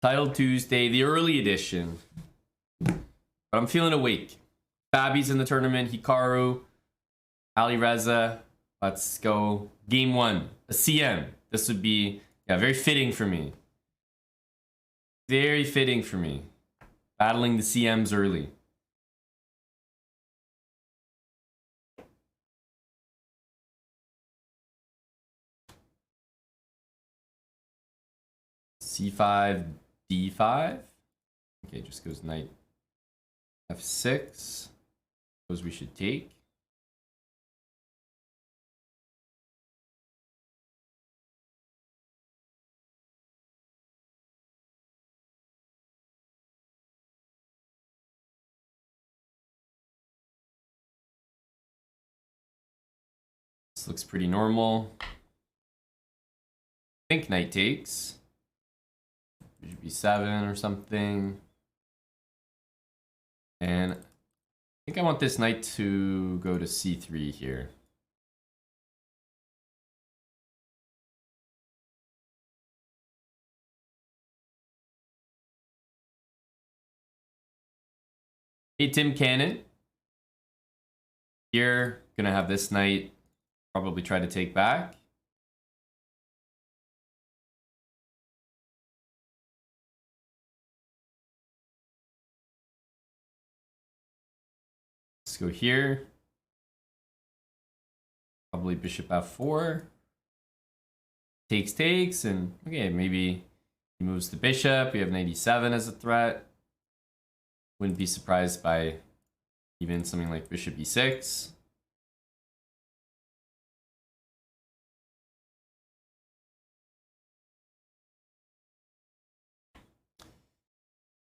Title Tuesday, the early edition. But I'm feeling awake. Babby's in the tournament. Hikaru, Ali Reza. Let's go. Game 1. A CM. This would be, yeah, very fitting for me. Very fitting for me. Battling the CMs early. C5, D5. Okay, just goes knight F6. Suppose we should take. This looks pretty normal. I think knight takes. Should be 7 or something. And I think I want this knight to go to C3 here. Hey, Tim Cannon. Here, gonna have this knight probably try to take back. Let's go here. Probably bishop f4. Takes, and okay, maybe he moves the bishop. We have knight e7 as a threat. Wouldn't be surprised by even something like bishop e6.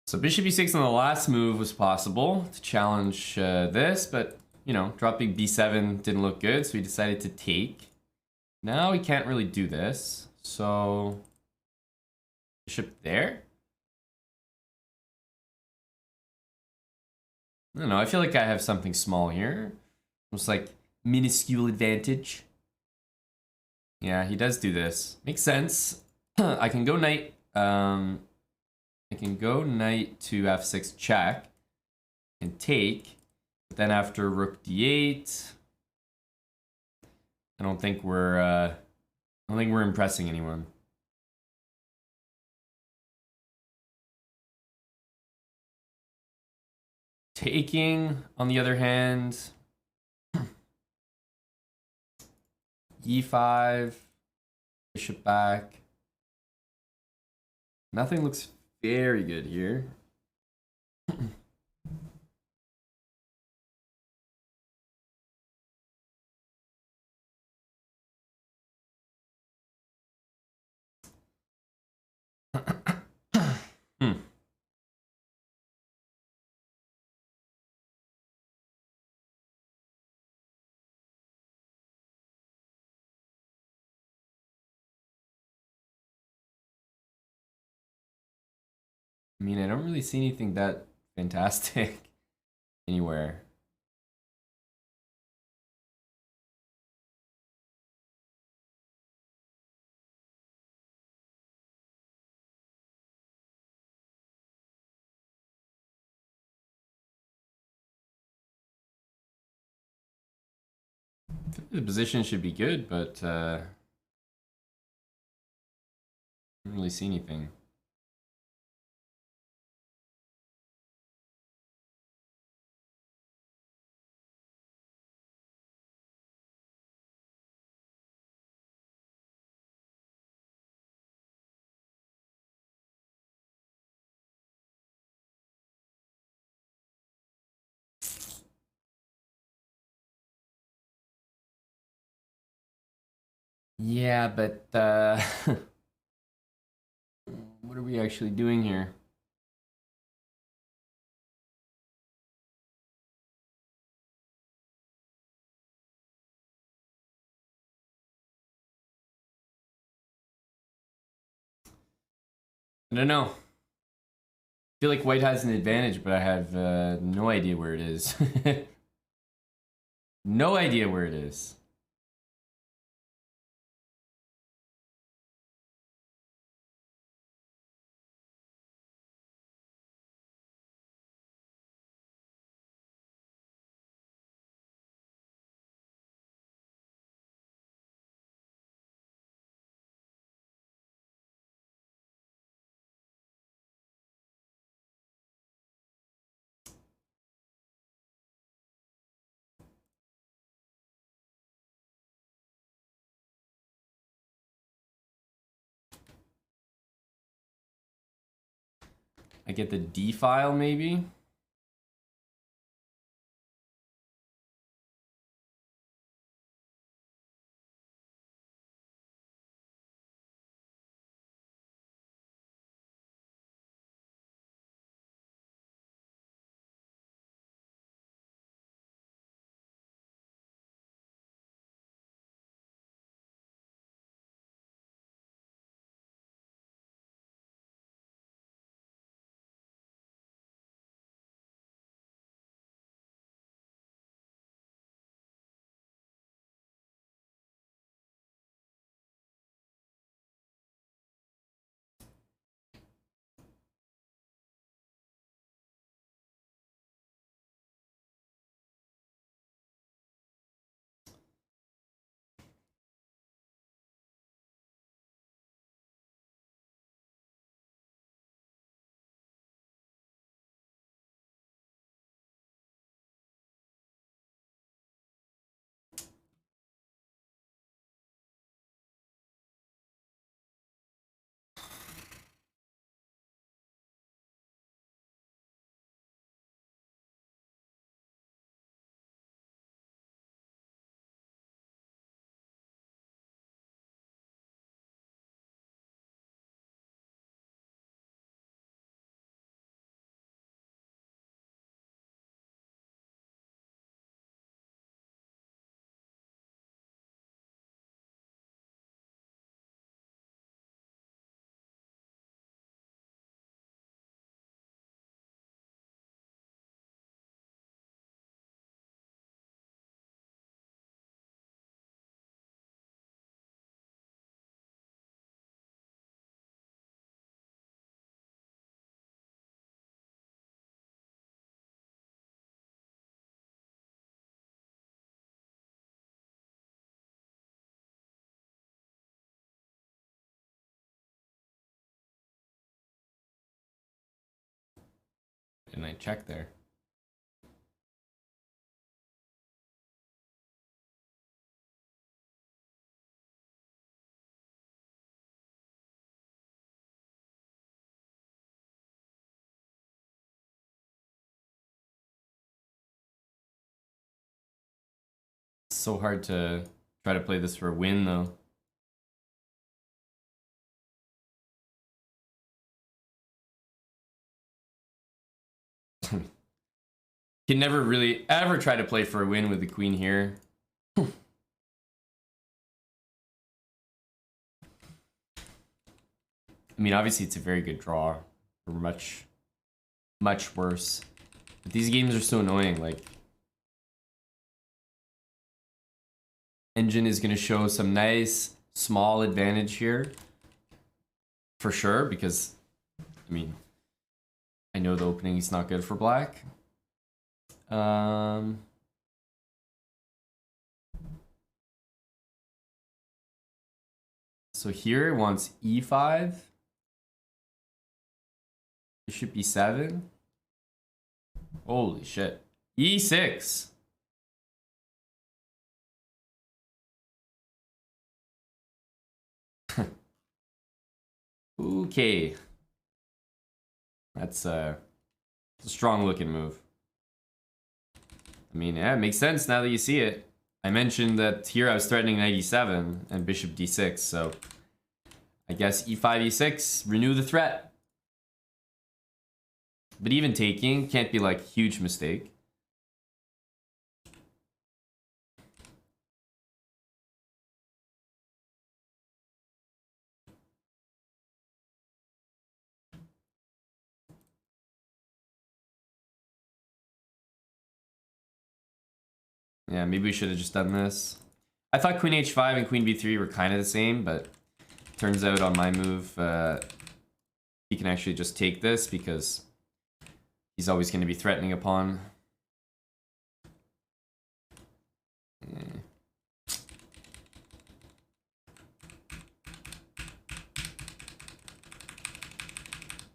So bishop e6 on the last move was possible to challenge this, but you know, dropping b7 didn't look good, so we decided to take. Now we can't really do this, so bishop there. I don't know, I feel like I have something small here. Almost like minuscule advantage. Yeah, he does do this. Makes sense. I can go knight. I can go knight to f6 check and take. But then after rook d8, I don't think we're impressing anyone. Taking, on the other hand, e5, bishop back. Nothing looks very good here. I mean, I don't really see anything that fantastic anywhere. I think the position should be good, but I don't really see anything. Yeah, but what are we actually doing here? I don't know. I feel like white has an advantage, but I have no idea where it is. No idea where it is. I get the D file maybe. And I check there. It's so hard to try to play this for a win though. Can never really ever try to play for a win with the queen here. I mean, obviously it's a very good draw. Or much worse. But these games are so annoying. Like, Engine is going to show some nice small advantage here. For sure, because, I mean, I know the opening is not good for black. So here it wants e5. Bishop e7. Holy shit. e6. Okay. That's a strong looking move. I mean, yeah, it makes sense now that you see it. I mentioned that here I was threatening knight e7 and bishop d6, so I guess e5, e6, renew the threat. But even taking can't be like a huge mistake. Yeah, maybe we should have just done this. I thought queen h5 and queen b3 were kind of the same, but turns out on my move, he can actually just take this because he's always going to be threatening a pawn.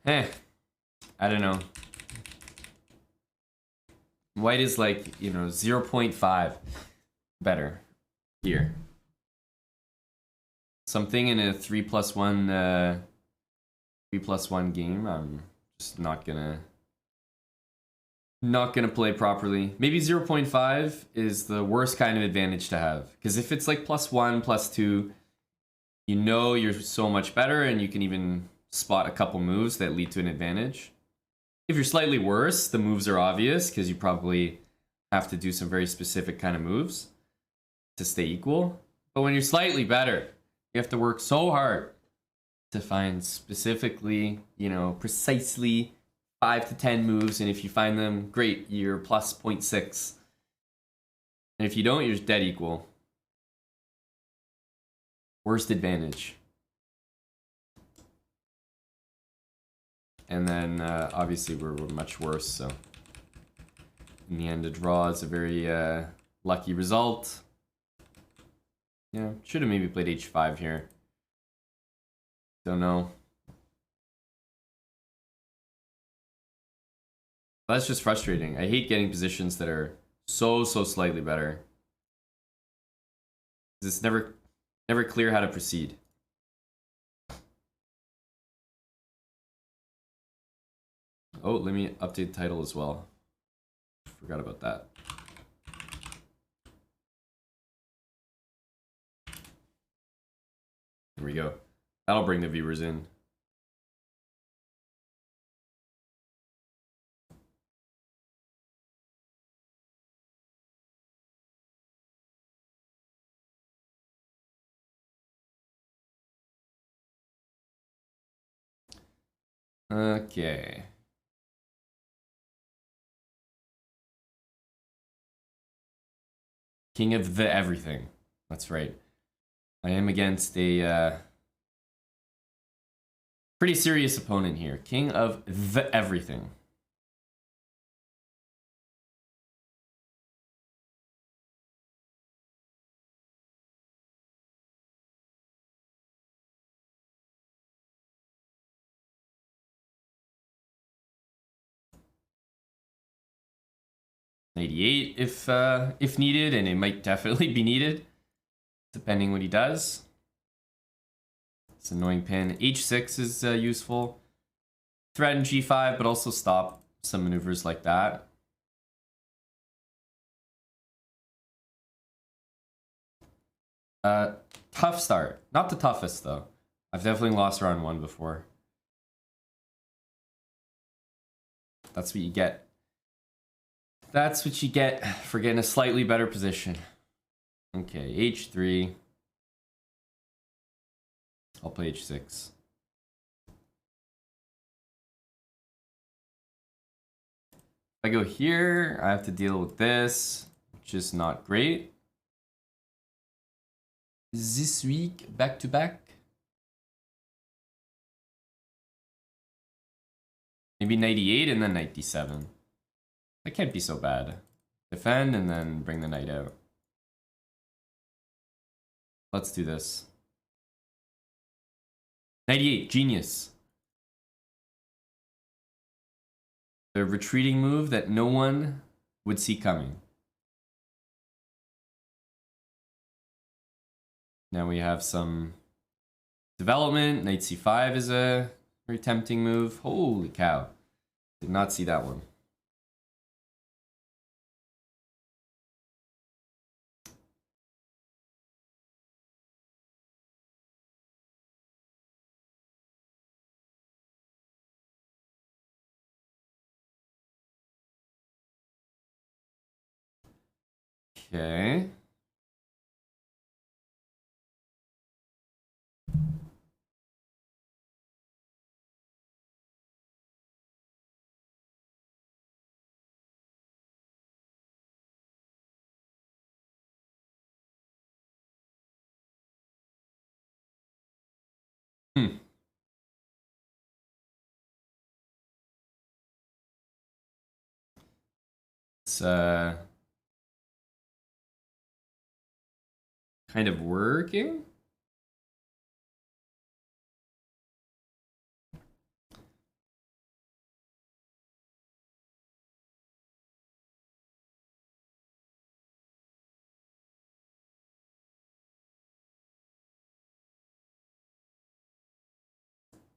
I don't know. White is like, you know, 0.5 better here. Something in a 3+1 game. I'm Just not gonna play properly. Maybe 0.5 is the worst kind of advantage to have. Because if it's like +1, +2, you know you're so much better and you can even spot a couple moves that lead to an advantage. If you're slightly worse, the moves are obvious because you probably have to do some very specific kind of moves to stay equal. But when you're slightly better, you have to work so hard to find specifically, you know, precisely 5 to 10 moves, and if you find them, great, you're plus 0.6. And if you don't, you're just dead equal. Worst advantage. And then, obviously, we're much worse, so... In the end, a draw is a very lucky result. Yeah, should have maybe played h5 here. Don't know. That's just frustrating. I hate getting positions that are so slightly better. It's never clear how to proceed. Oh, let me update the title as well. Forgot about that. Here we go. That'll bring the viewers in. Okay. King of the everything. That's right. I am against a pretty serious opponent here. King of the everything. Knight 8 if needed, and it might definitely be needed, depending what he does. It's an annoying pin. H6 is useful. Threaten G5, but also stop some maneuvers like that. Tough start. Not the toughest, though. I've definitely lost round 1 before. That's what you get. That's what you get for getting a slightly better position. Okay, H3. I'll play H6. If I go here, I have to deal with this, which is not great. This week, back to back. Maybe 98 and then 97. That can't be so bad. Defend and then bring the knight out. Let's do this. 98, genius. The retreating move that no one would see coming. Now we have some development. Knight c5 is a very tempting move. Holy cow. Did not see that one. Okay. It's kind of working.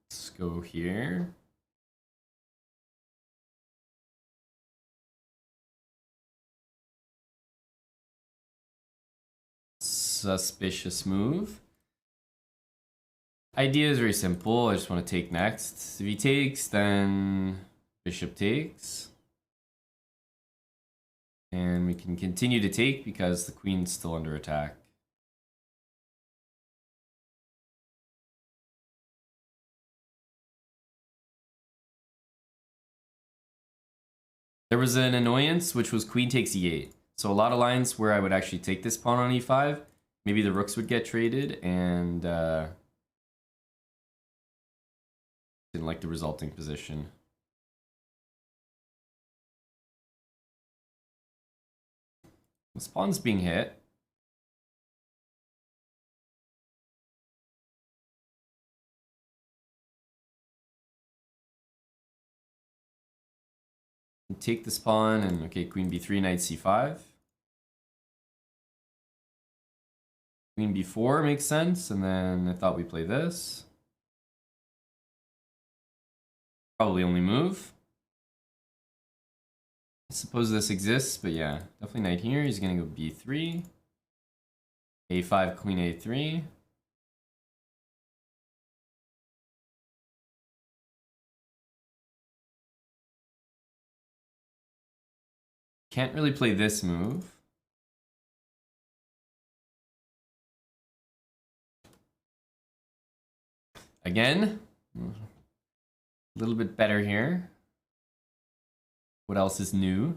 Let's go here. suspicious move. Idea is very simple. I just want to take next. If he takes, then bishop takes. And we can continue to take because the queen's still under attack. There was an annoyance, which was queen takes e8. So a lot of lines where I would actually take this pawn on e5, maybe the rooks would get traded, and didn't like the resulting position. This pawn's being hit. Take this pawn, and okay, queen b3, knight c5. Queen b4 makes sense, and then I thought we play this. Probably only move. I suppose this exists, but yeah, definitely knight here. He's gonna go b3, a5, queen a3. Can't really play this move. Again, a little bit better here. What else is new?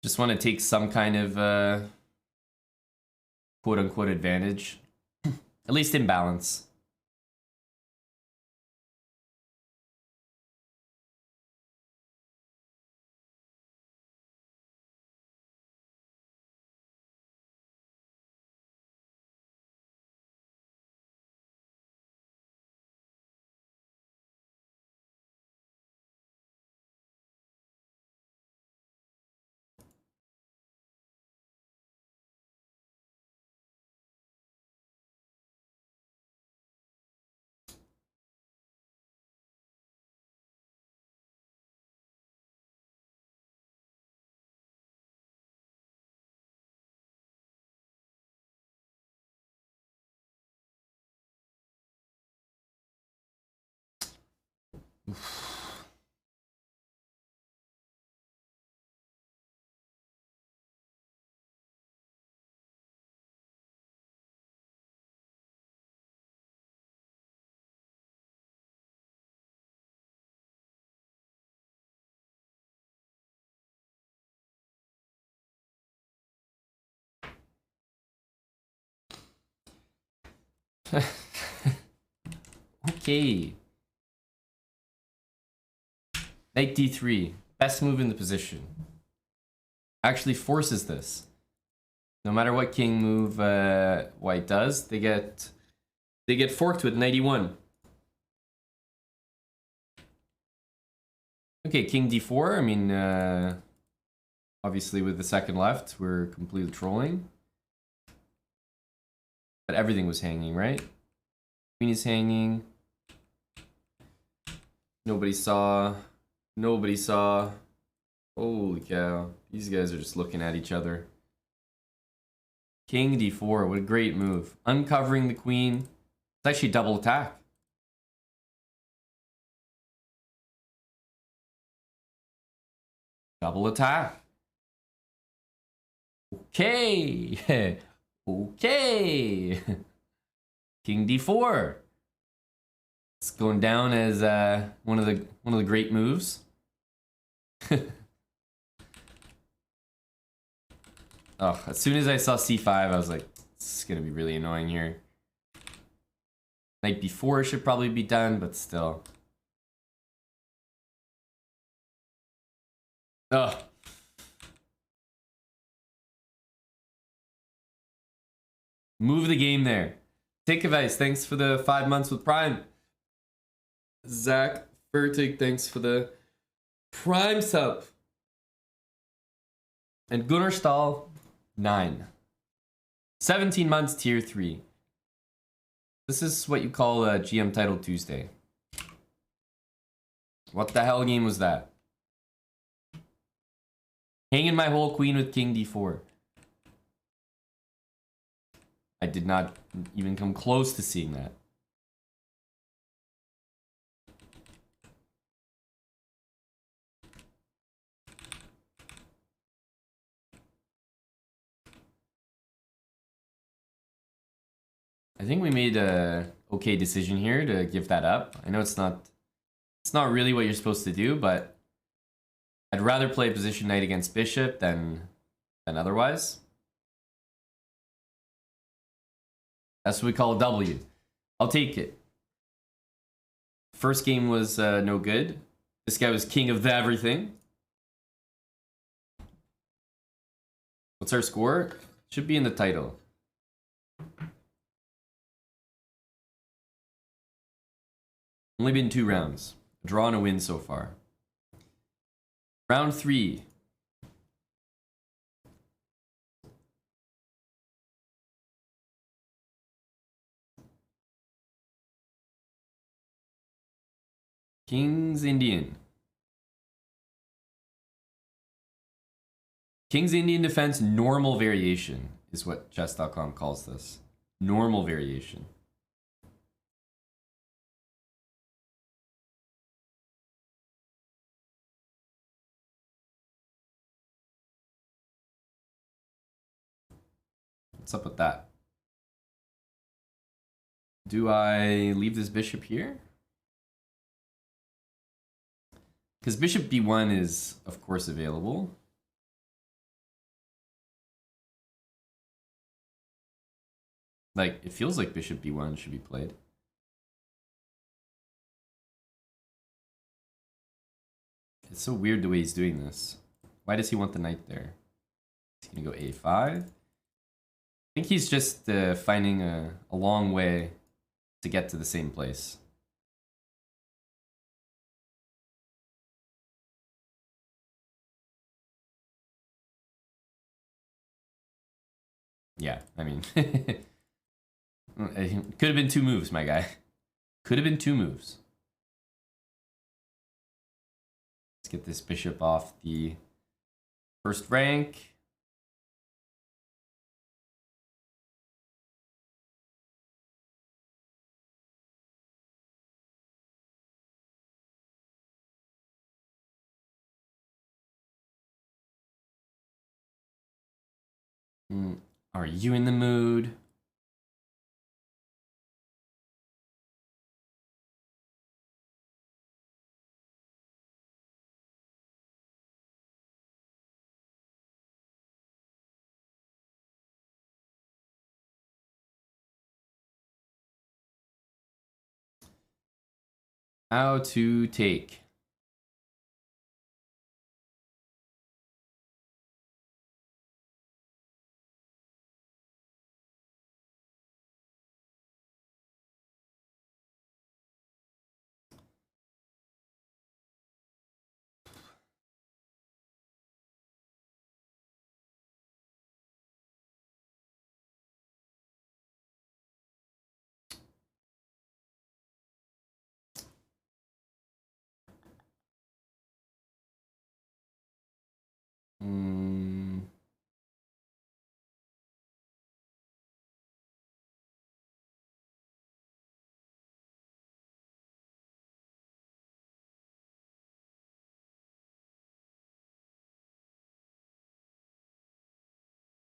Just want to take some kind of quote-unquote advantage. At least in balance. Okay. Knight d3. Best move in the position. Actually forces this. No matter what king move white does, they get forked with knight e1. Okay, king d4. I mean, obviously with the second left, we're completely trolling. But everything was hanging, right? Queen is hanging. Nobody saw. Nobody saw. Holy cow. These guys are just looking at each other. King d4. What a great move. Uncovering the queen. It's actually double attack. Double attack. Okay. Okay. King d4. It's going down as one of the great moves. Oh, as soon as I saw c5, I was like, It's gonna be really annoying here. Knight b4 should probably be done, but still. Ugh. Move the game there. Take advice. Thanks for the 5 months with Prime. Zach Fertig, thanks for the Prime sub. And Gunnar Stahl, 9. 17 months, tier 3. This is what you call a GM title Tuesday. What the hell game was that? Hanging my whole queen with king d4. I did not even come close to seeing that. I think we made a okay decision here to give that up. I know it's not really what you're supposed to do, but I'd rather play position knight against bishop than otherwise. That's what we call a W. I'll take it. First game was no good. This guy was king of the everything. What's our score? Should be in the title. Only been 2 rounds. A draw and a win so far. Round 3. King's Indian. King's Indian defense normal variation is what chess.com calls this. Normal variation. What's up with that? Do I leave this bishop here? Because bishop b1 is, of course, available. Like, it feels like bishop b1 should be played. It's so weird the way he's doing this. Why does he want the knight there? He's gonna go a5. I think he's just finding a long way to get to the same place. Yeah, I mean, it could have been 2 moves, my guy. Could have been 2 moves. Let's get this bishop off the first rank. Are you in the mood? How to take.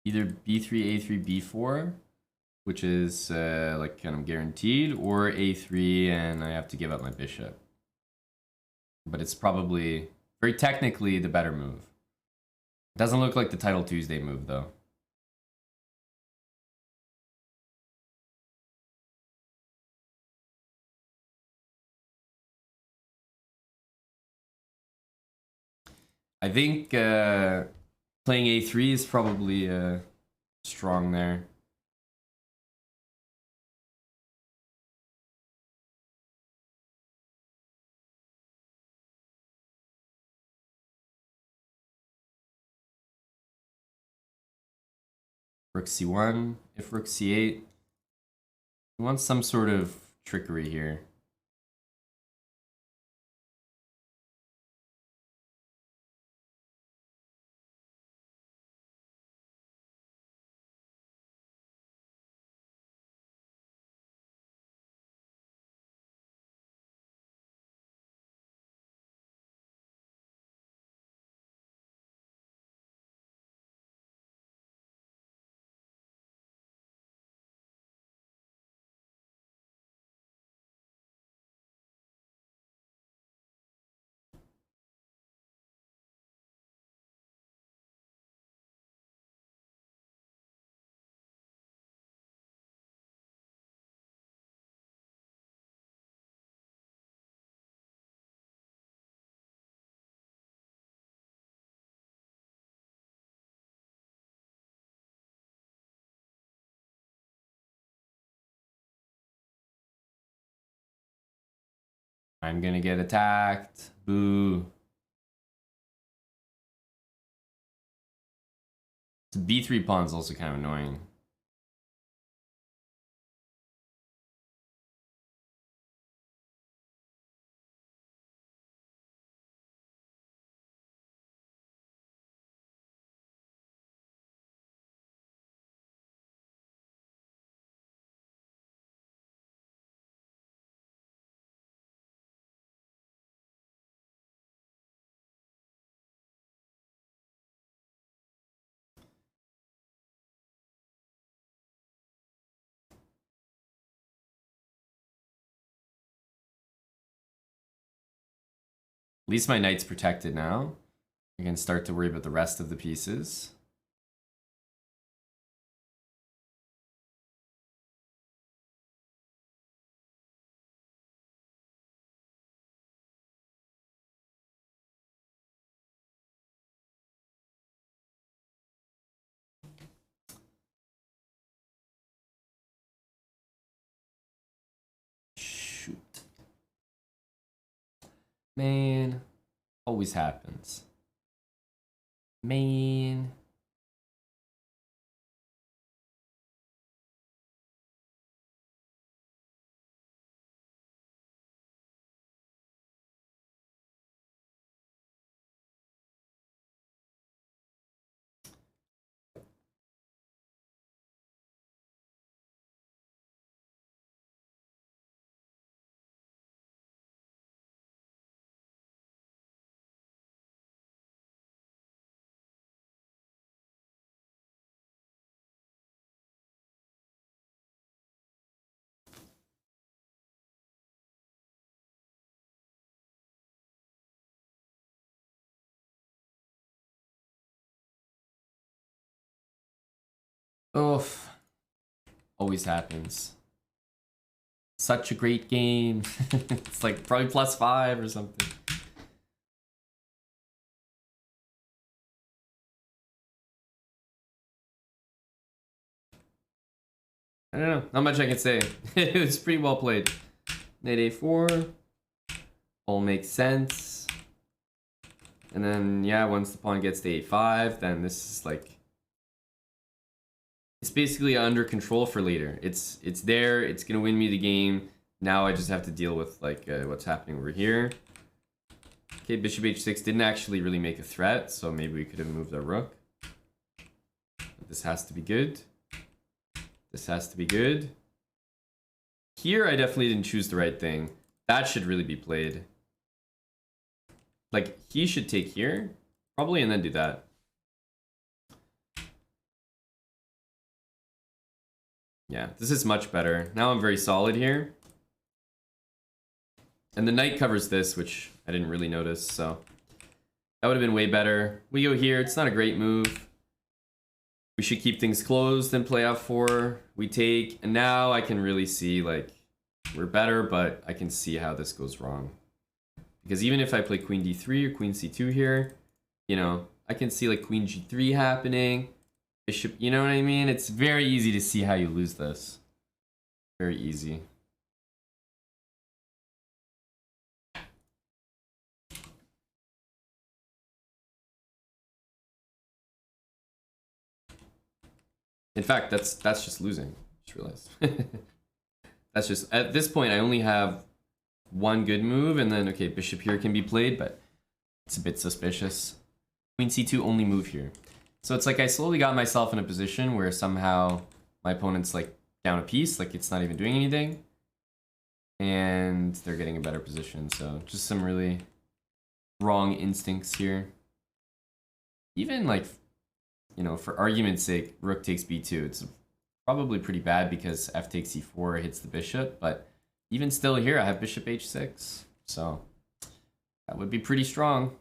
Either b3, a3, b4, which is like kind of guaranteed, or a3 and I have to give up my bishop. But it's probably very technically the better move. Doesn't look like the Title Tuesday move though. I think playing a3 is probably strong there. Rook c1, if rook c8. We want some sort of trickery here. I'm gonna get attacked. Boo. The b3 pawn's also kind of annoying. At least my knight's protected now. I can start to worry about the rest of the pieces. Shoot. Man, always happens. Man. Oof. Always happens. Such a great game. It's like probably +5 or something. I don't know. Not much I can say. It was pretty well played. Knight a4. All makes sense. And then, yeah, once the pawn gets to a5, then this is like... It's basically under control for later. It's there. It's going to win me the game. Now I just have to deal with like what's happening over here. Okay, bishop h6 didn't actually really make a threat, so maybe we could have moved our rook. But this has to be good. This has to be good. Here, I definitely didn't choose the right thing. That should really be played. Like, he should take here, probably, and then do that. Yeah, this is much better. Now I'm very solid here. And the knight covers this, which I didn't really notice, so... That would have been way better. We go here, it's not a great move. We should keep things closed and play f4. We take, and now I can really see, like, we're better, but I can see how this goes wrong. Because even if I play queen d3 or queen c2 here, you know, I can see like queen g3 happening. Bishop, you know what I mean? It's very easy to see how you lose this. Very easy. In fact, that's just losing. Just realized. That's just, at this point, I only have one good move, and then, okay, bishop here can be played, but it's a bit suspicious. Queen c2 only move here. So it's like I slowly got myself in a position where somehow my opponent's like down a piece, like it's not even doing anything. And they're getting a better position, so just some really wrong instincts here. Even like, you know, for argument's sake, rook takes b2. It's probably pretty bad because f takes e4 hits the bishop, but even still here I have bishop h6, so that would be pretty strong.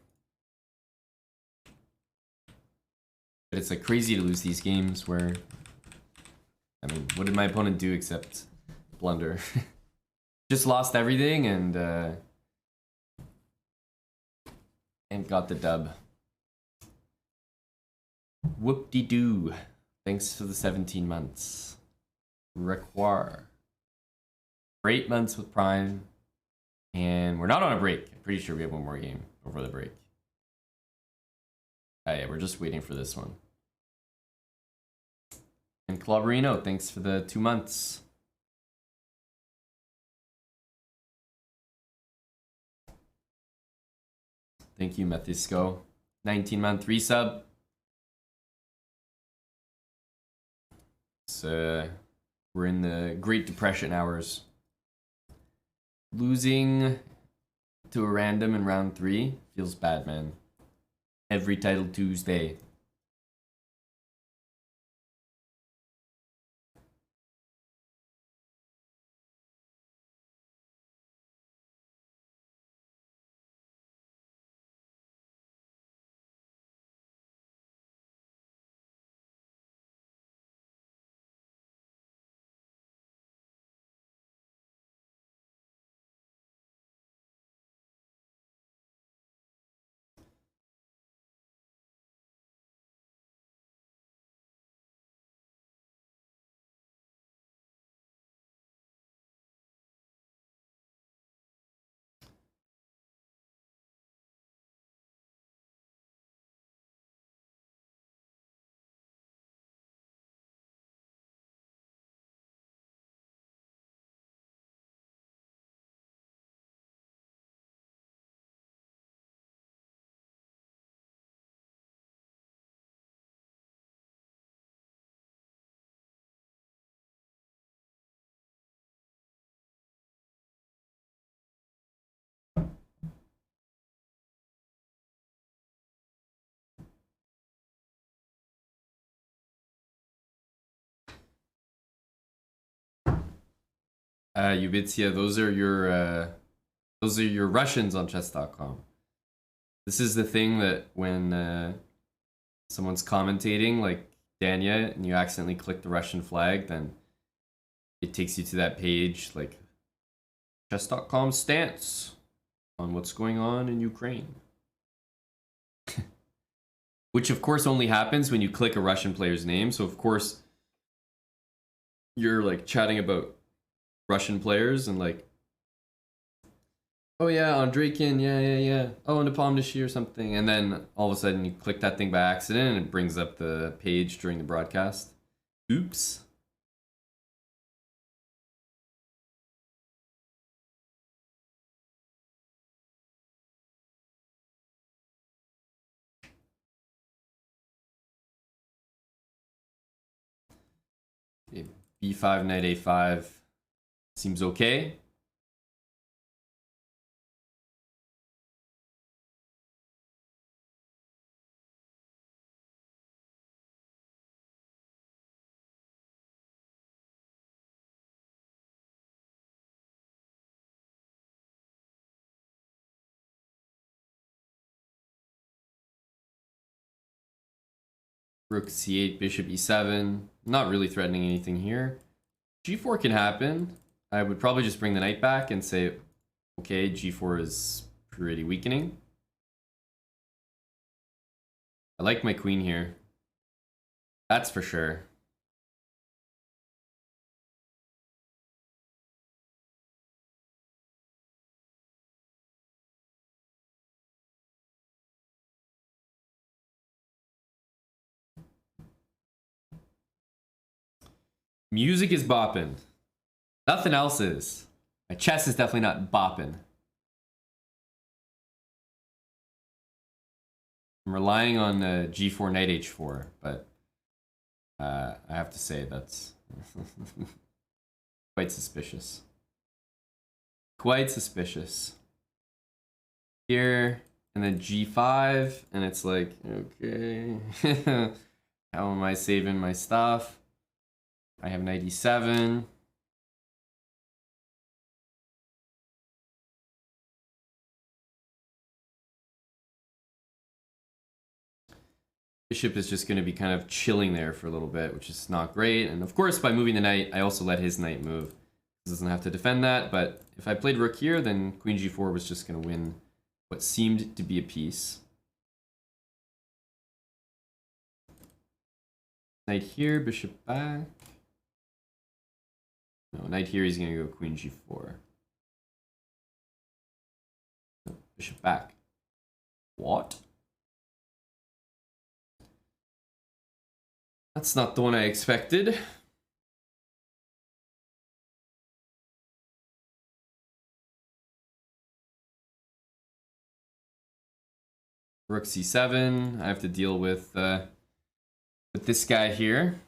But it's like crazy to lose these games where, I mean, what did my opponent do except blunder? Just lost everything and got the dub. Whoop-de-doo. Thanks for the 17 months. Require. For 8 months with Prime. And we're not on a break. I'm pretty sure we have one more game over the break. Oh yeah, we're just waiting for this one. And Clauberino, thanks for the 2 months. Thank you, Methisco. 19-month resub. We're in the Great Depression hours. Losing to a random in round 3 feels bad, man. Every title Tuesday. Ubitsia, those are your Russians on chess.com. This is the thing that when someone's commentating, like Danya, and you accidentally click the Russian flag, then it takes you to that page, like chess.com stance on what's going on in Ukraine. Which of course only happens when you click a Russian player's name, so of course you're like chatting about Russian players and like, oh yeah, Andreikin, yeah. Oh, Nepomniachtchi or something. And then all of a sudden you click that thing by accident and it brings up the page during the broadcast. Oops. Okay, B5, knight A5 seems okay. Rook C8, bishop E7. Not really threatening anything here. G4 can happen. I would probably just bring the knight back and say, okay, G4 is pretty weakening. I like my queen here. That's for sure. Music is bopping. Nothing else is. My chess is definitely not bopping. I'm relying on g4 knight h4, but I have to say that's quite suspicious. Quite suspicious. Here, and then g5, and it's like, okay. How am I saving my stuff? I have knight e7. Bishop is just going to be kind of chilling there for a little bit, which is not great. And of course, by moving the knight, I also let his knight move. He doesn't have to defend that, but if I played rook here, then queen g4 was just going to win what seemed to be a piece. Knight here, bishop back. No, knight here, he's going to go queen g4. No, bishop back. What? That's not the one I expected. Rook c7. I have to deal with this guy here.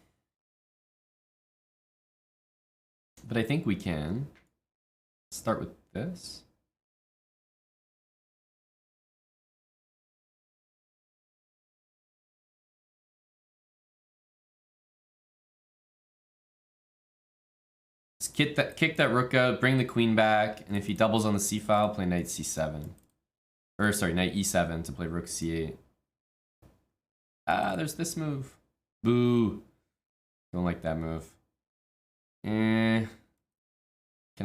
But I think we can start with this. Just kick that rook out, bring the queen back, and if he doubles on the c file, play knight c7. Or sorry, knight e7 to play rook c8. Ah, there's this move. Boo. Don't like that move. Can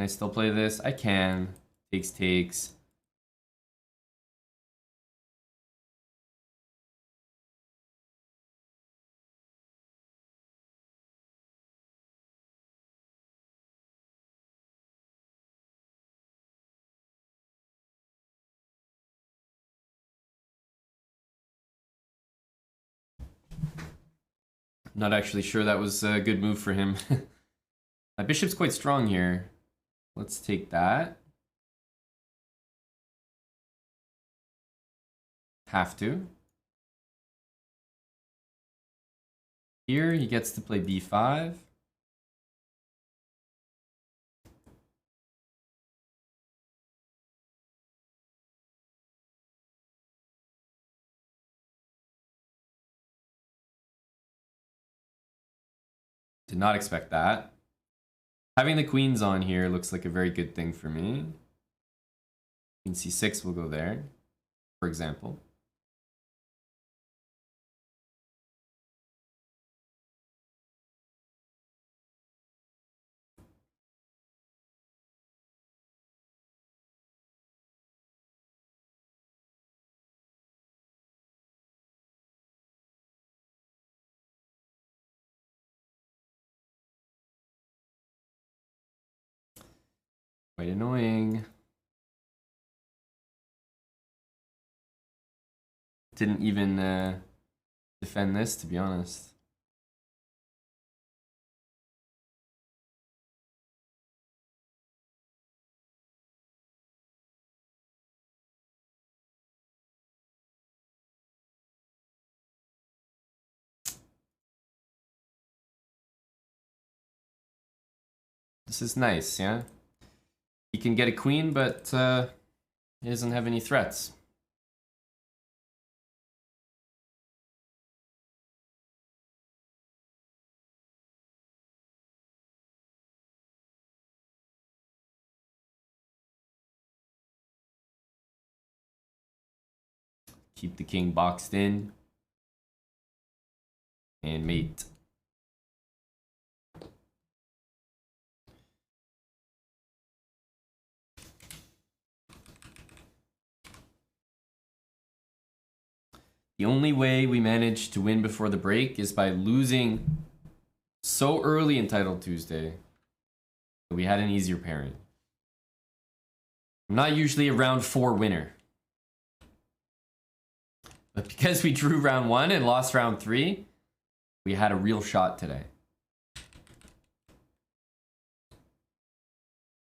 I still play this? I can. Takes. Not actually sure that was a good move for him. My bishop's quite strong here. Let's take that. Have to. Here he gets to play b5. Did not expect that. Having the queens on here looks like a very good thing for me. Queen c6 will go there, for example. Quite annoying. Didn't even defend this, to be honest. This is nice, yeah? He can get a queen, but he doesn't have any threats. Keep the king boxed in. And mate. The only way we managed to win before the break is by losing so early in Title Tuesday that we had an easier pairing. I'm not usually a round 4 winner. But because we drew round 1 and lost round 3, we had a real shot today.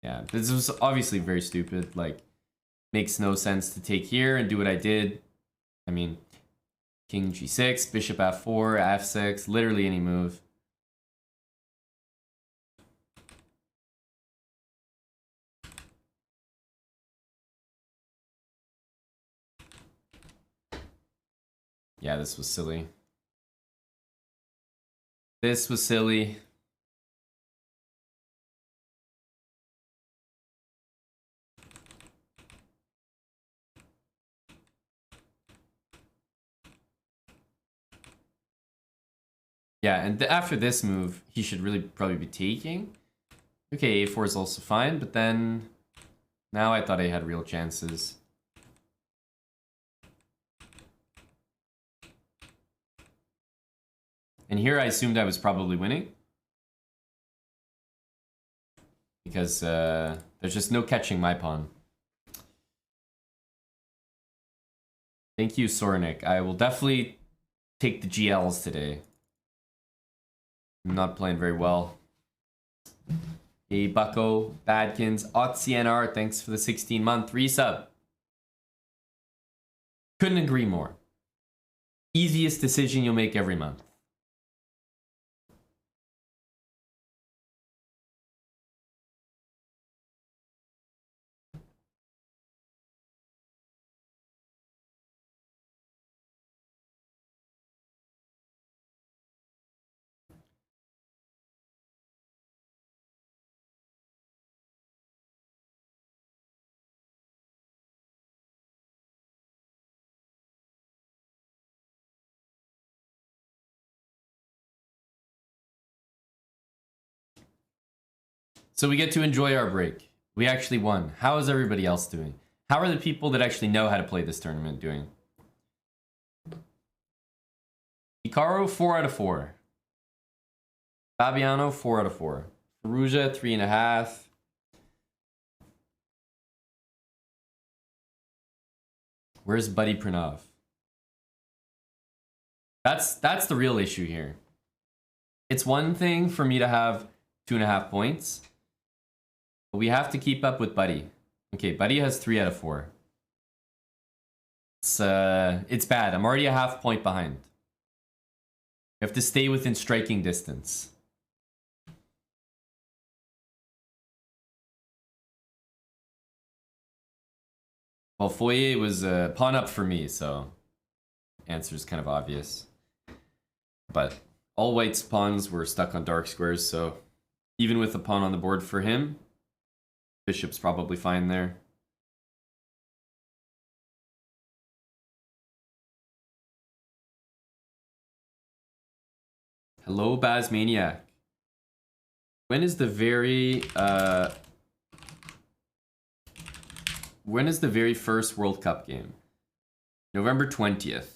Yeah, this was obviously very stupid. Like, makes no sense to take here and do what I did. I mean, king g6, bishop f4, f6, literally any move. Yeah, this was silly. This was silly. Yeah, and after this move, he should really probably be taking. Okay, a4 is also fine, but then now I thought I had real chances. And here I assumed I was probably winning. Because there's just no catching my pawn. Thank you, Sornik. I will definitely take the GLs today. I'm not playing very well. Hey, Bucko, Badkins, OtCNR, thanks for the 16-month resub. Couldn't agree more. Easiest decision you'll make every month. So we get to enjoy our break. We actually won. How is everybody else doing? How are the people that actually know how to play this tournament doing? Hikaru, 4 out of 4. Fabiano, 4 out of 4. Perugia, 3.5. Where's Buddy Pranav? That's the real issue here. It's one thing for me to have 2.5 points, but we have to keep up with Buddy. Okay, Buddy has 3 out of 4. It's bad. I'm already a half point behind. You have to stay within striking distance. Well, Foyer was pawn up for me, so answer is kind of obvious. But all white's pawns were stuck on dark squares, so even with a pawn on the board for him, bishop's probably fine there. Hello, Bazmaniac. When is the very first World Cup game? November 20th.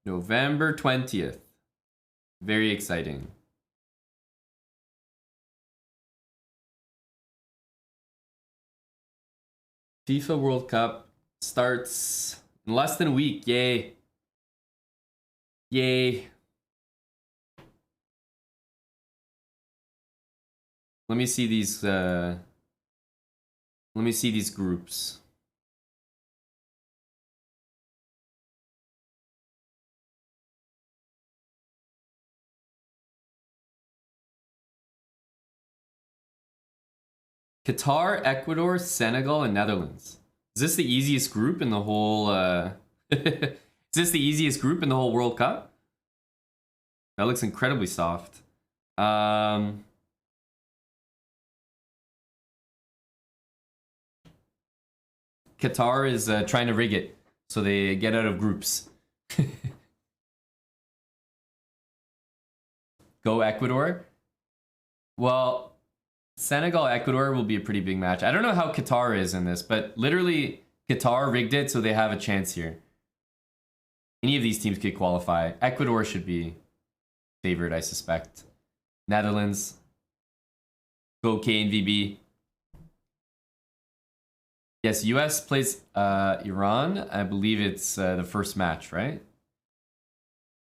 November 20th. Very exciting. FIFA World Cup starts in less than a week. Yay. Yay. Let me see these groups. Qatar, Ecuador, Senegal, and Netherlands. Is this the easiest group in the whole is this the easiest group in the whole World Cup? That looks incredibly soft. Qatar is trying to rig it so they get out of groups. Go Ecuador. Well, Senegal Ecuador will be a pretty big match. I don't know how Qatar is in this, but literally Qatar rigged it so they have a chance here. Any of these teams could qualify. Ecuador should be favored, I suspect. Netherlands. Go KNVB. Yes, US plays Iran. I believe it's the first match, right?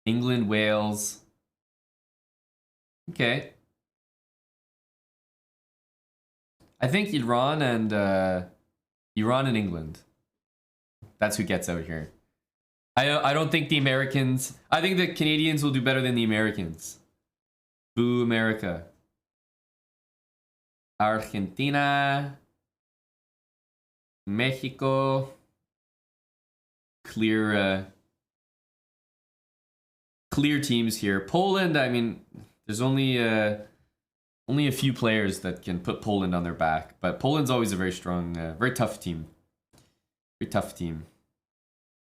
England, Wales. Okay. I think Iran and England. That's who gets out here. I don't think the Americans. I think the Canadians will do better than the Americans. Boo America. Argentina. Mexico. Clear teams here. Poland, I mean, there's only a few players that can put Poland on their back, but Poland's always a very strong, very tough team. Very tough team.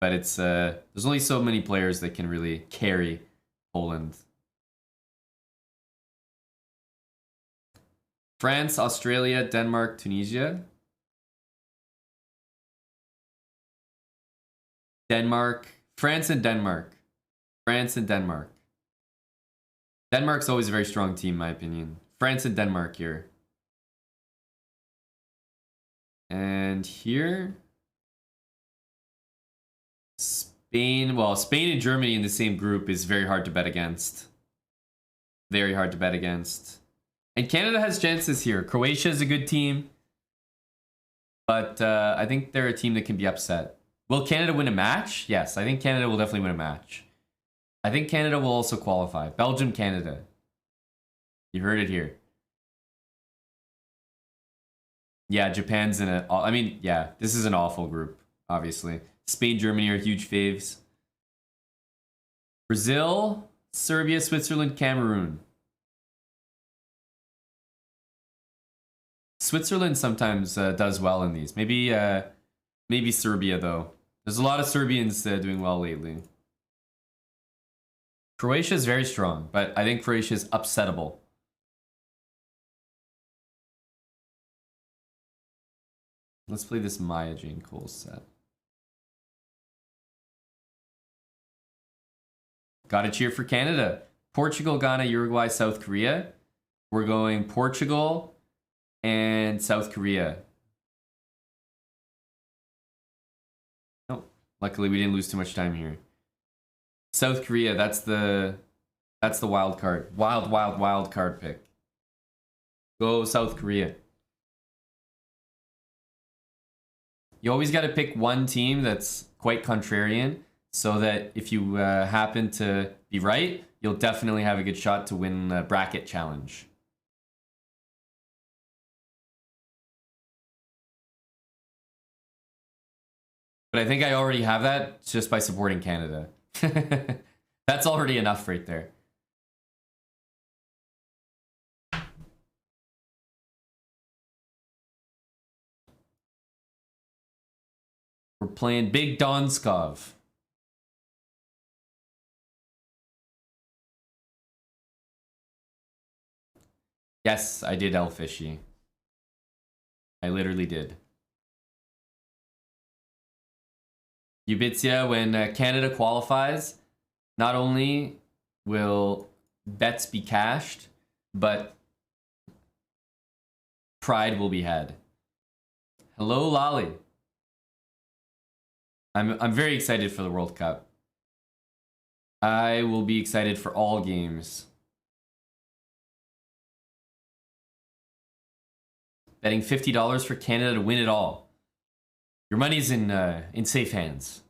But it's there's only so many players that can really carry Poland. France, Australia, Denmark, Tunisia. Denmark, France and Denmark. France and Denmark. Denmark's always a very strong team, in my opinion. France and Denmark here. And here... Spain. Well, Spain and Germany in the same group is very hard to bet against. Very hard to bet against. And Canada has chances here. Croatia is a good team. But I think they're a team that can be upset. Will Canada win a match? Yes, I think Canada will definitely win a match. I think Canada will also qualify. Belgium, Canada. You heard it here. Yeah, Japan's in a... I mean, yeah, this is an awful group, obviously. Spain, Germany are huge faves. Brazil, Serbia, Switzerland, Cameroon. Switzerland sometimes does well in these. Maybe Serbia, though. There's a lot of Serbians doing well lately. Croatia is very strong, but I think Croatia is upsettable. Let's play this Maya Jane Cole set. Gotta cheer for Canada. Portugal, Ghana, Uruguay, South Korea. We're going Portugal and South Korea. Oh, luckily we didn't lose too much time here. South Korea, that's the wild card. Wild card pick. Go South Korea. You always got to pick one team that's quite contrarian, so that if you happen to be right, you'll definitely have a good shot to win the bracket challenge. But I think I already have that just by supporting Canada. That's already enough right there. We're playing Big Donskov. Yes, I did Elfishy. I literally did. Ubitzia, when Canada qualifies, not only will bets be cashed, but pride will be had. Hello, Lolly. I'm very excited for the World Cup. I will be excited for all games. Betting $50 for Canada to win it all. Your money's in safe hands.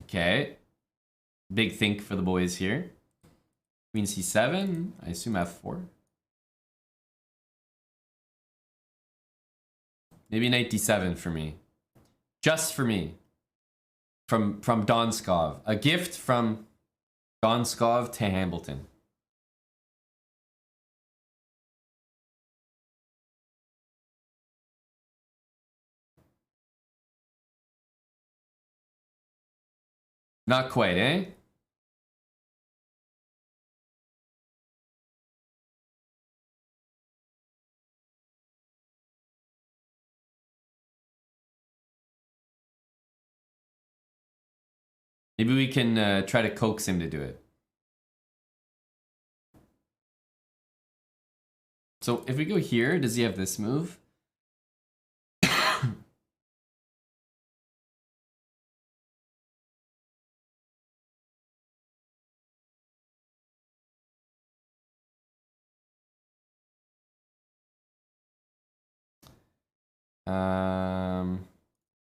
Okay. Big think for the boys here. Queen c7. I assume f4. Maybe knight d7 for me. Just for me. from Donskov. A gift from Donskov to Hambleton. Not quite, eh? Maybe we can try to coax him to do it. So if we go here, does he have this move?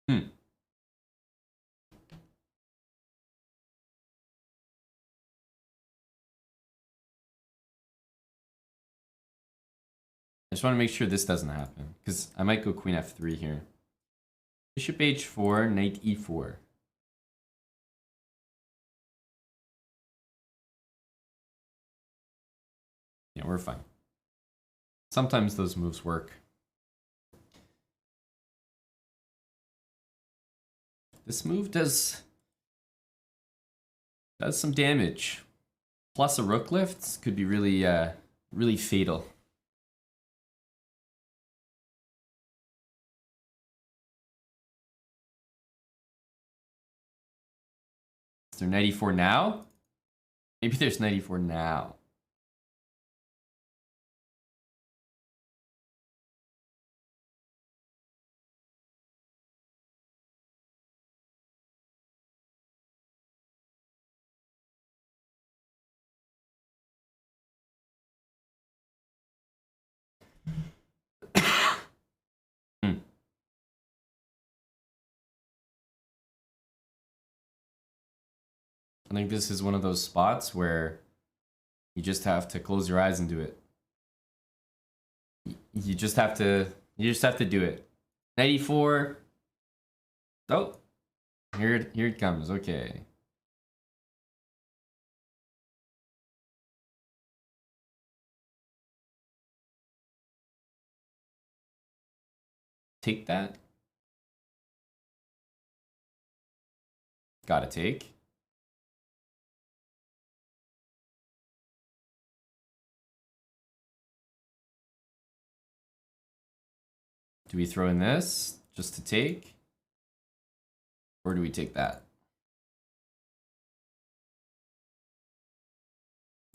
Hmm. I just want to make sure this doesn't happen, because I might go queen f3 here. Bishop h4, knight e4. Yeah, we're fine. Sometimes those moves work. This move does some damage. Plus a rook lift could be really, really fatal. Is there 94 now? Maybe there's 94 now. Hmm. I think this is one of those spots where you just have to close your eyes and do it. You just have to do it. 94. Oh, here it comes. Okay. Take that. Gotta take. Do we throw in this just to take? Or do we take that?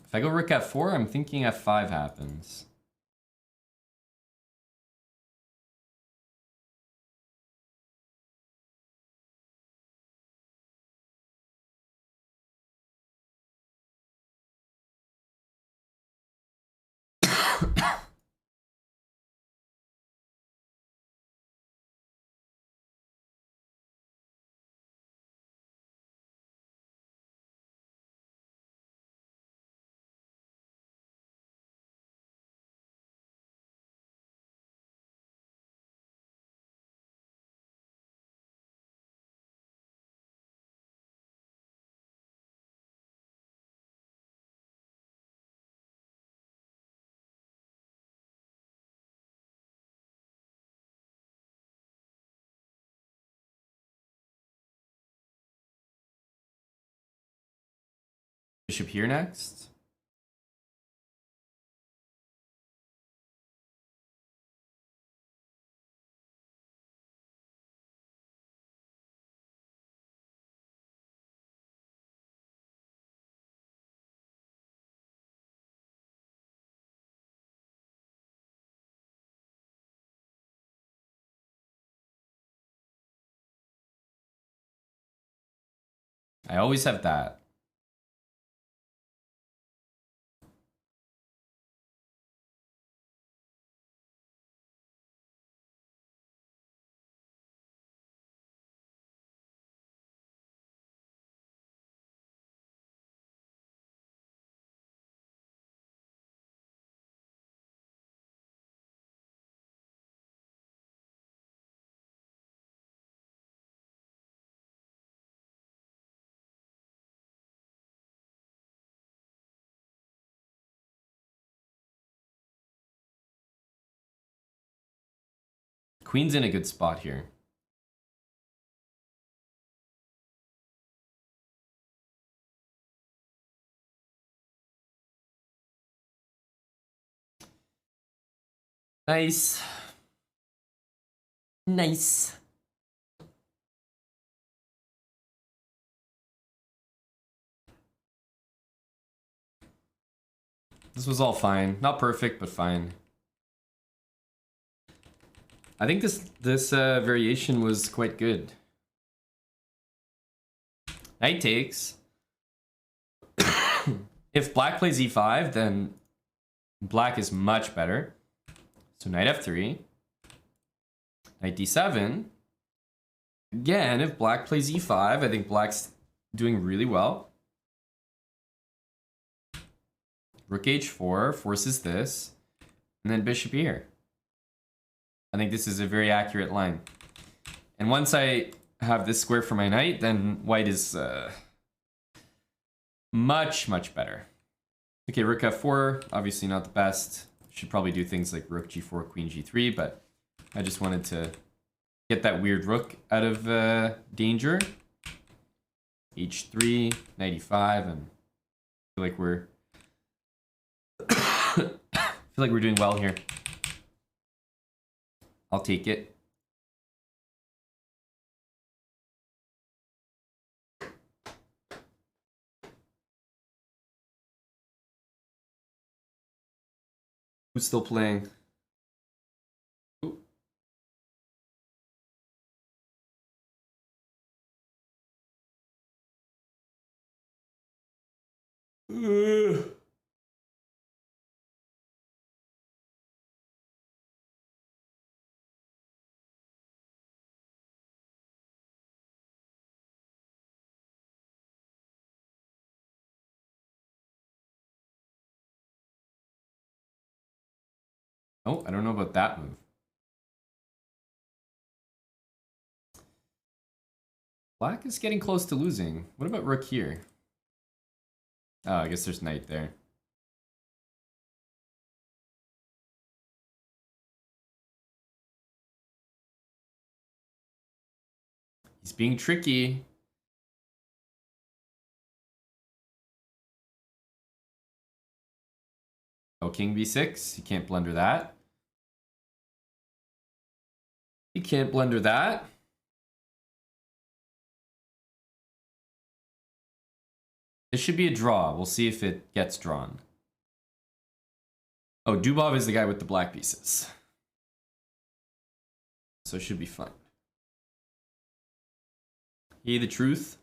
If I go rook f4, I'm thinking f5 happens. Bishop here next. I always have that. Queen's in a good spot here. Nice. Nice. This was all fine. Not perfect, but fine. I think this variation was quite good. Knight takes. If black plays e5, then black is much better. So knight f3. Knight d7. Again, if black plays e5, I think black's doing really well. Rook h4 forces this. And then bishop here. I think this is a very accurate line. And once I have this square for my knight, then white is much, much better. Okay, rook f4, obviously not the best. Should probably do things like rook g4, queen g3, but I just wanted to get that weird rook out of danger. h3, knight e5, and I feel like we're doing well here. I'll take it. Who's still playing? Ooh. Oh, I don't know about that move. Black is getting close to losing. What about rook here? Oh, I guess there's knight there. He's being tricky. Oh, king b6. You can't blunder that. You can't blunder that. This should be a draw. We'll see if it gets drawn. Oh, Dubov is the guy with the black pieces. So it should be fun. Yay, the truth.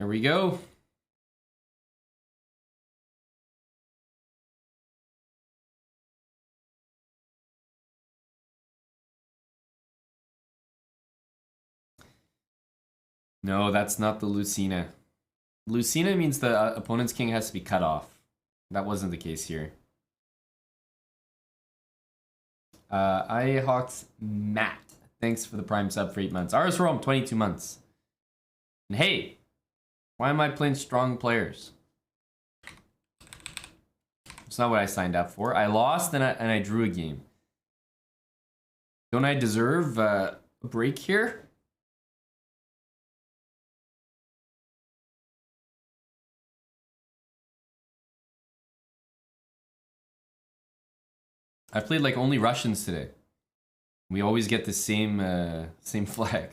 Here we go. No, that's not the Lucina. Lucina means the opponent's king has to be cut off. That wasn't the case here. I Hawks Matt. Thanks for the prime sub for 8 months. RS Rome, 22 months. And hey, why am I playing strong players? It's not what I signed up for. I lost and I drew a game. Don't I deserve a break here? I played like only Russians today. We always get the same flag.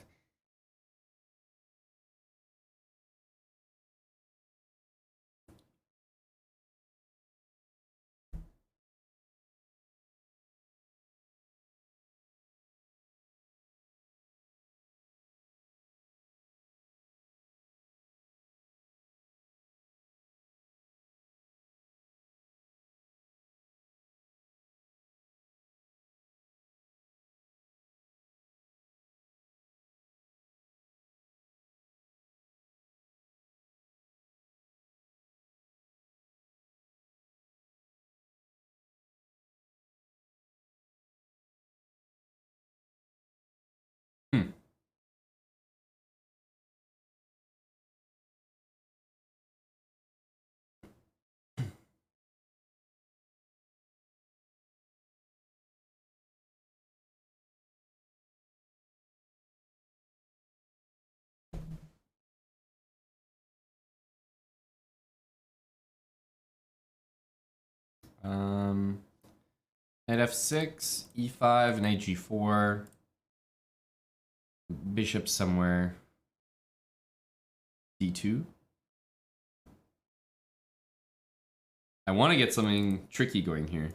Knight f6, e5, knight g4, bishop somewhere, d2. I want to get something tricky going here.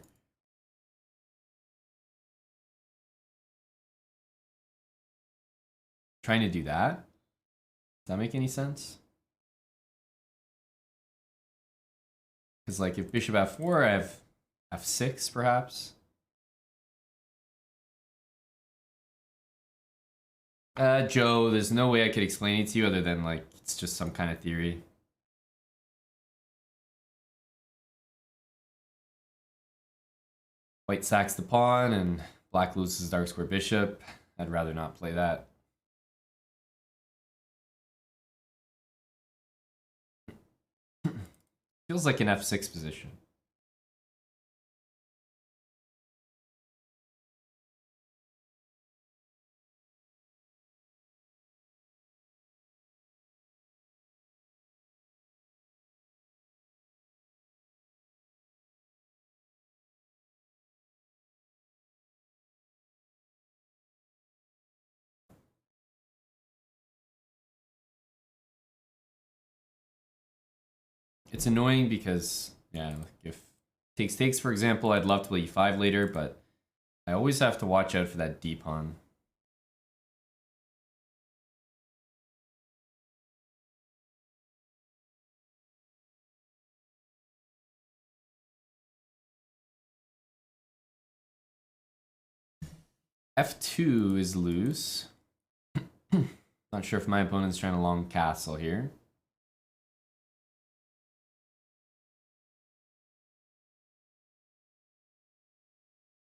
Trying to do that? Does that make any sense? Because like if bishop f4, I have f6 perhaps. Joe, there's no way I could explain it to you other than like it's just some kind of theory. White sacks the pawn and black loses dark square bishop. I'd rather not play that. Feels like an f6 position. It's annoying because, yeah, if takes, for example, I'd love to play e5 later, but I always have to watch out for that d pawn. f2 is loose. Not sure if my opponent's trying to long castle here.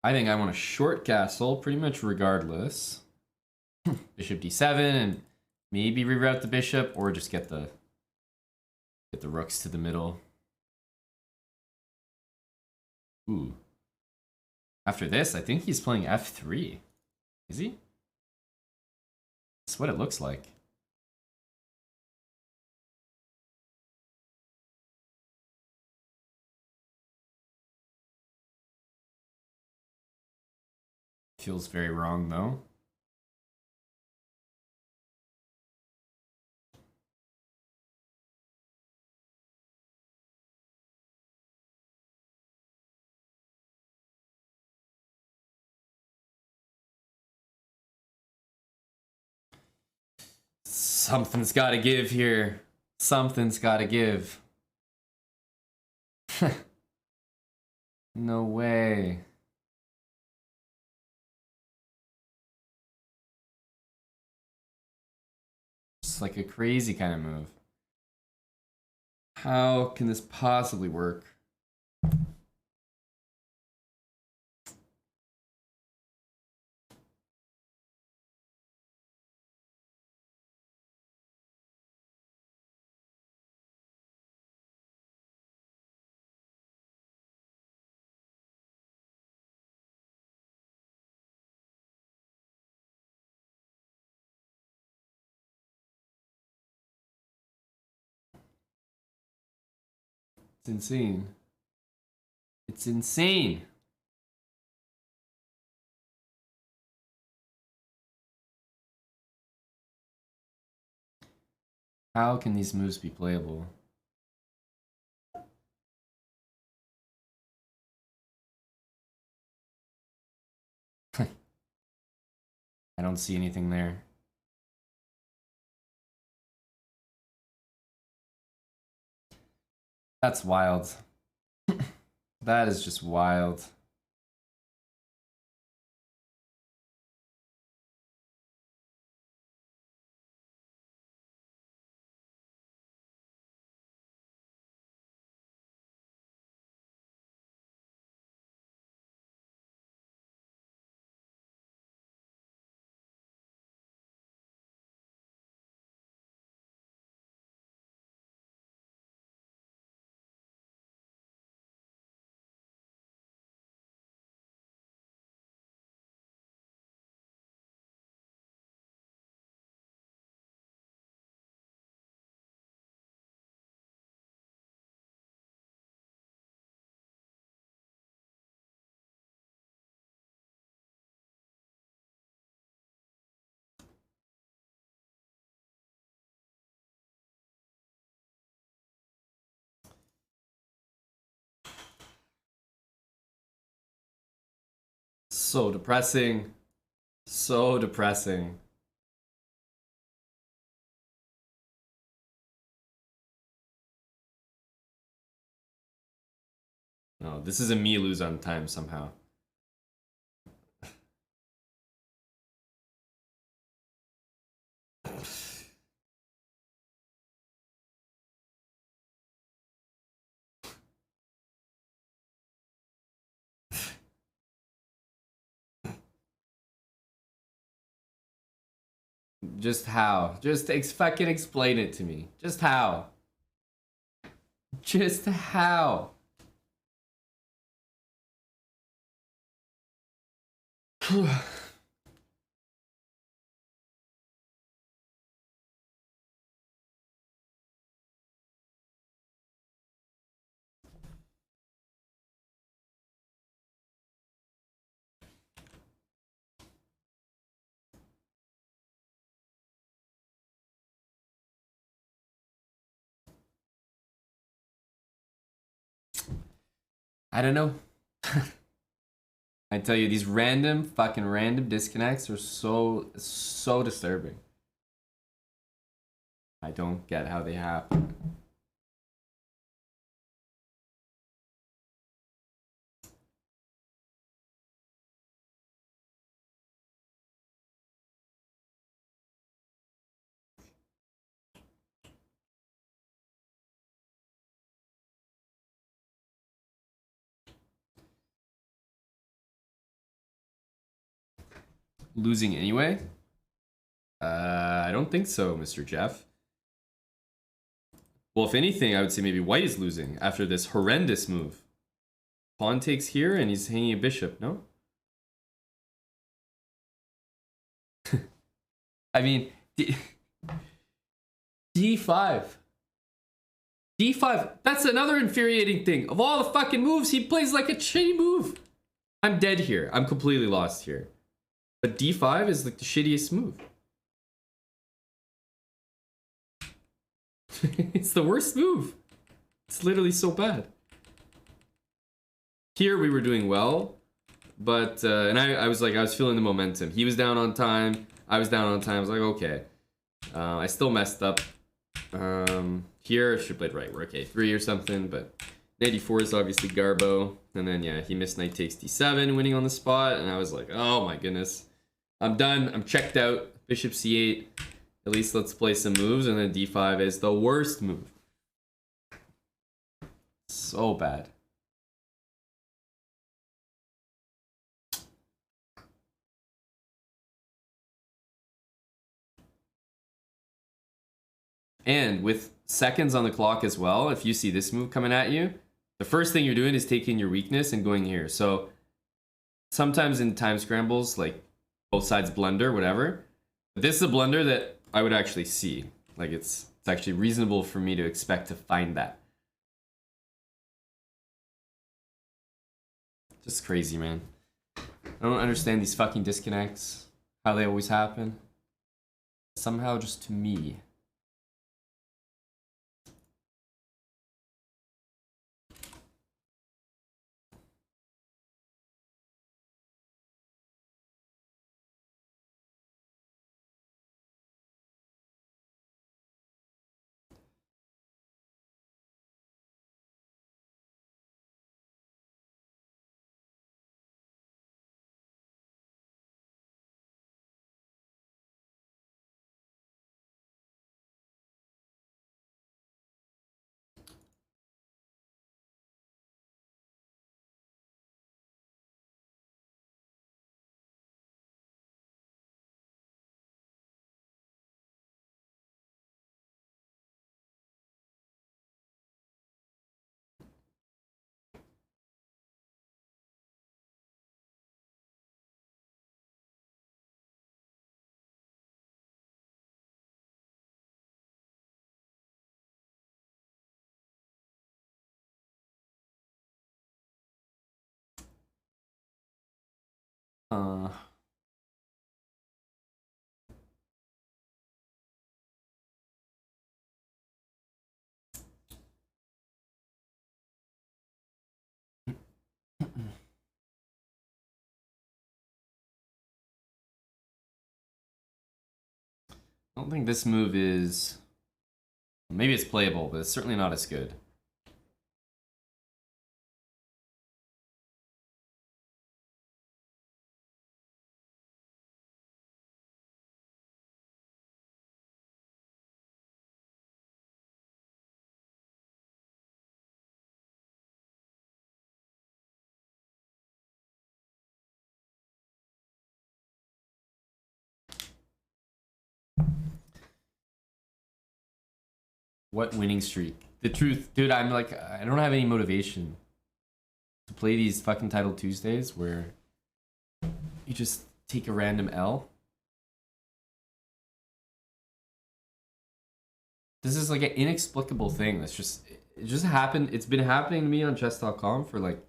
I think I want a short castle pretty much regardless. Bishop d7 and maybe reroute the bishop or just get the rooks to the middle. Ooh. After this, I think he's playing f3. Is he? That's what it looks like. Feels very wrong though. Something's got to give here. Something's got to give. No way. It's like a crazy kind of move. How can this possibly work? It's insane. It's insane. How can these moves be playable? I don't see anything there. That's wild. That is just wild. So depressing. So depressing. No, this is a me lose on time somehow. Just how? Just fucking explain it to me. Just how? Just how? I don't know. I tell you, these fucking random disconnects are so disturbing. I don't get how they happen. Losing anyway? I don't think so, Mr. Jeff. Well, if anything, I would say maybe white is losing after this horrendous move. Pawn takes here and he's hanging a bishop, no? I mean, D5. D5. That's another infuriating thing. Of all the fucking moves, he plays like a shitty move. I'm dead here. I'm completely lost here. But D5 is like the shittiest move. It's the worst move. It's literally so bad. Here we were doing well, but and I was feeling the momentum. He was down on time. I was down on time. I was like, okay. I still messed up. Here I should have played right. Rook A3 or something, but knight E4 is obviously Garbo. And then yeah, he missed knight takes D7, winning on the spot, and I was like, oh my goodness, I'm done. I'm checked out. Bishop C8. At least let's play some moves, and then D5 is the worst move. So bad. And with seconds on the clock as well, if you see this move coming at you, the first thing you're doing is taking your weakness and going here. So sometimes in time scrambles, like both sides blunder, whatever. But this is a blunder that I would actually see. Like it's actually reasonable for me to expect to find that. Just crazy, man. I don't understand these fucking disconnects, how they always happen. Somehow just to me. I don't think this move is... Maybe it's playable, but it's certainly not as good. What winning streak? The truth, dude, I'm like, I don't have any motivation to play these fucking Title Tuesdays where you just take a random L. This is like an inexplicable thing that's just, it just happened. It's been happening to me on chess.com for like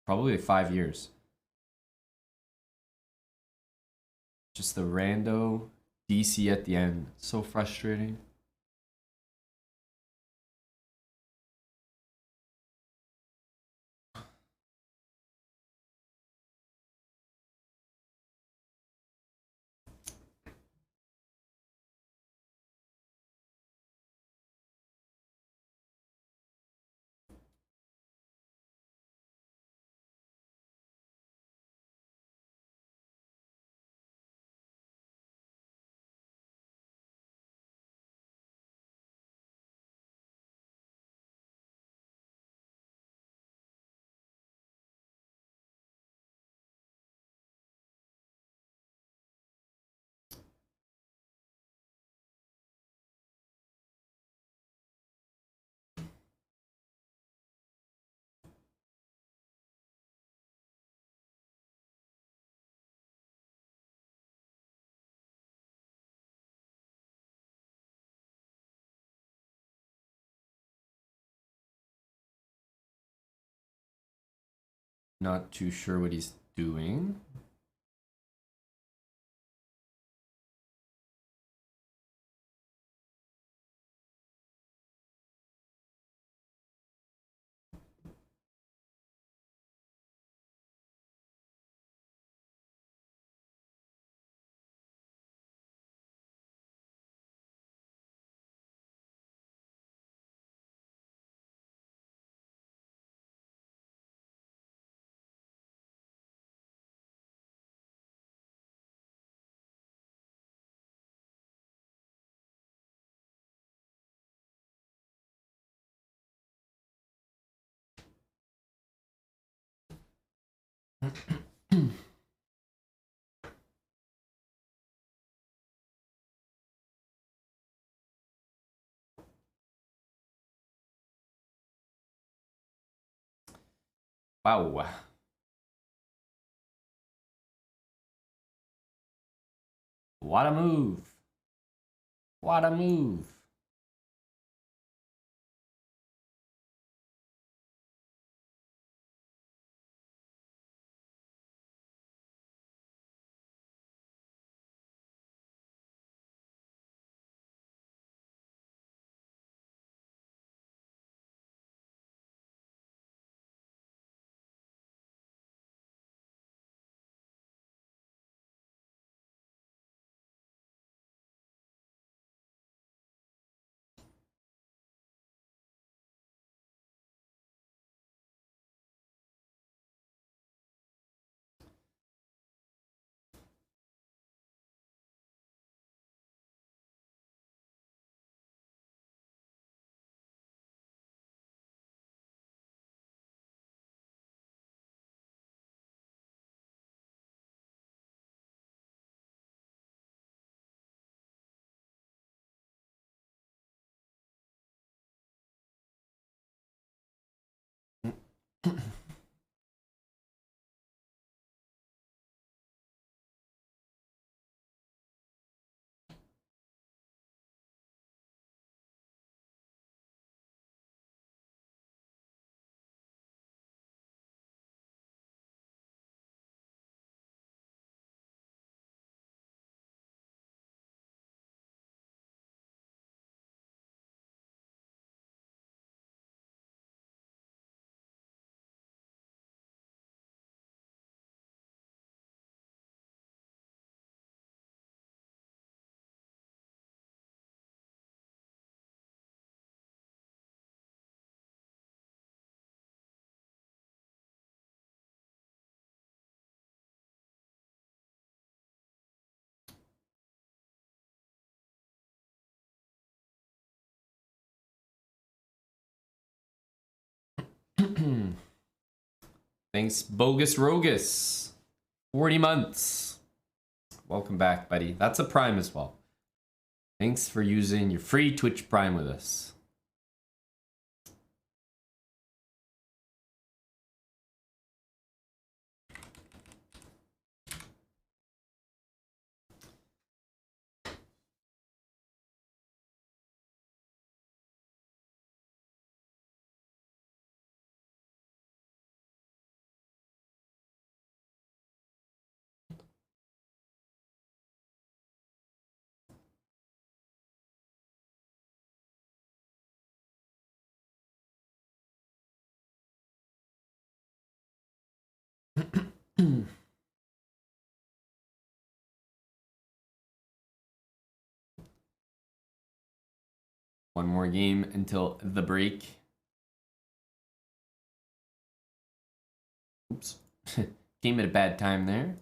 probably like 5 years. Just the rando DC at the end. So frustrating. Not too sure what he's doing. Wow. What a move. What a move. Thanks, Bogus Rogus. 40 months. Welcome back, buddy. That's a Prime as well. Thanks for using your free Twitch Prime with us. One more game until the break. Oops. Came at a bad time there.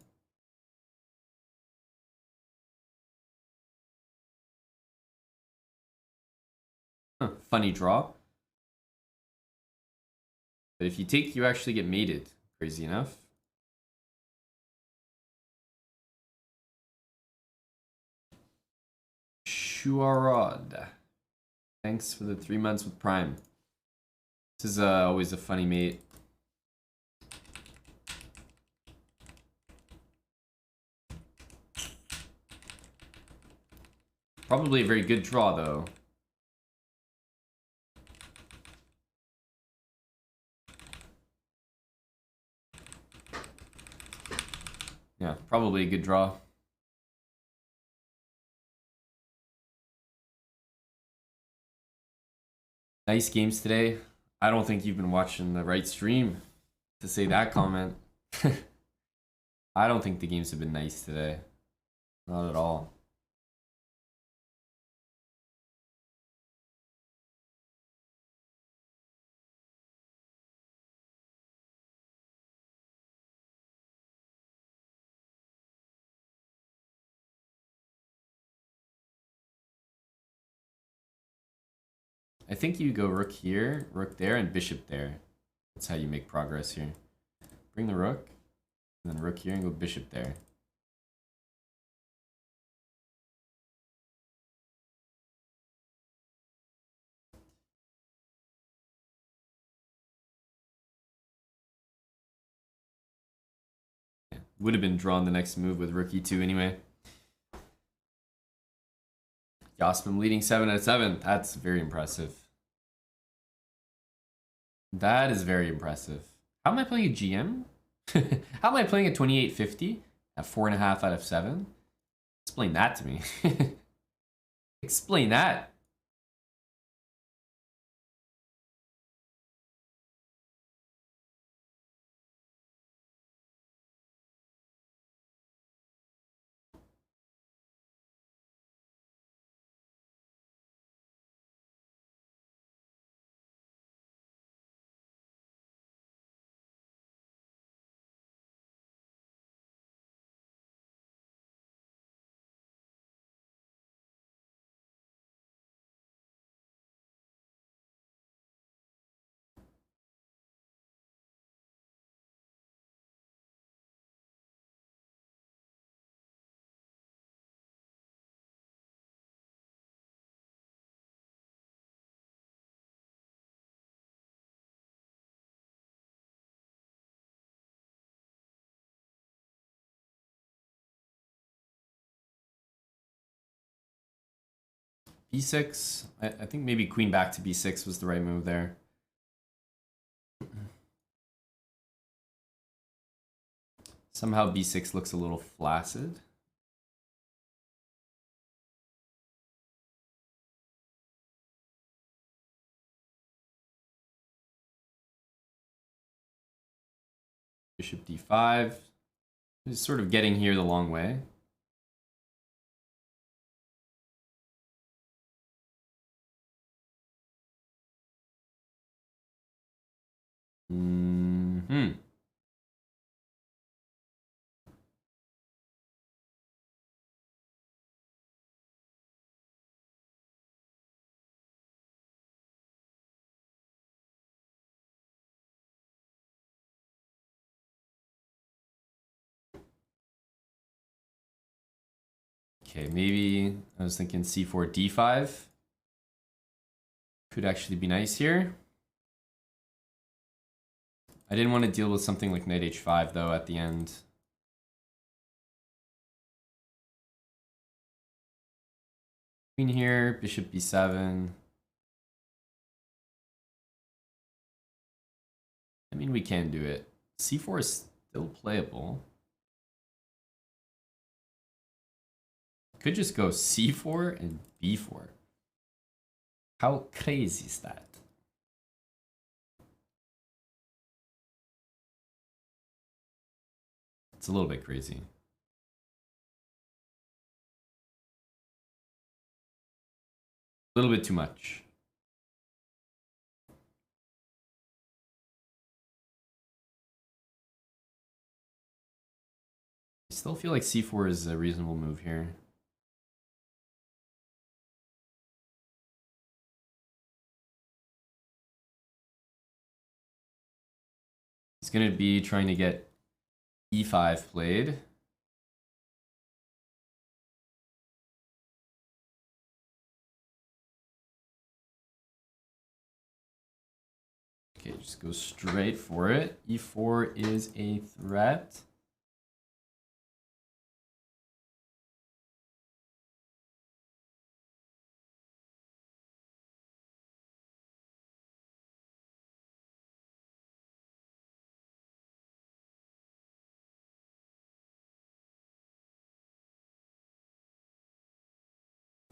Huh, funny draw. But if you take, you actually get mated. Crazy enough. Shuarad. Thanks for the 3 months with Prime. This is always a funny mate. Probably a very good draw, though. Yeah, probably a good draw. Nice games today. I don't think you've been watching the right stream to say that comment. I don't think the games have been nice today. Not at all. I think you go rook here, rook there, and bishop there. That's how you make progress here. Bring the rook, and then rook here and go bishop there. Yeah, would have been drawn the next move with rook e2 anyway. Yospim leading 7 out of 7. That's very impressive. That is very impressive. How am I playing a GM? How am I playing a 2850 at 4.5 out of 7? Explain that to me. Explain that. B6. I think maybe queen back to B6 was the right move there. Somehow B6 looks a little flaccid. Bishop D5. He's sort of getting here the long way. Okay, maybe I was thinking c4, d5. Could actually be nice here. I didn't want to deal with something like knight h5 though at the end. Queen here, bishop b7. I mean, we can do it. c4 is still playable. Could just go c4 and b4. How crazy is that? It's a little bit crazy. A little bit too much. I still feel like c4 is a reasonable move here. He's going to be trying to get e5 played. Okay, just go straight for it. e4 is a threat.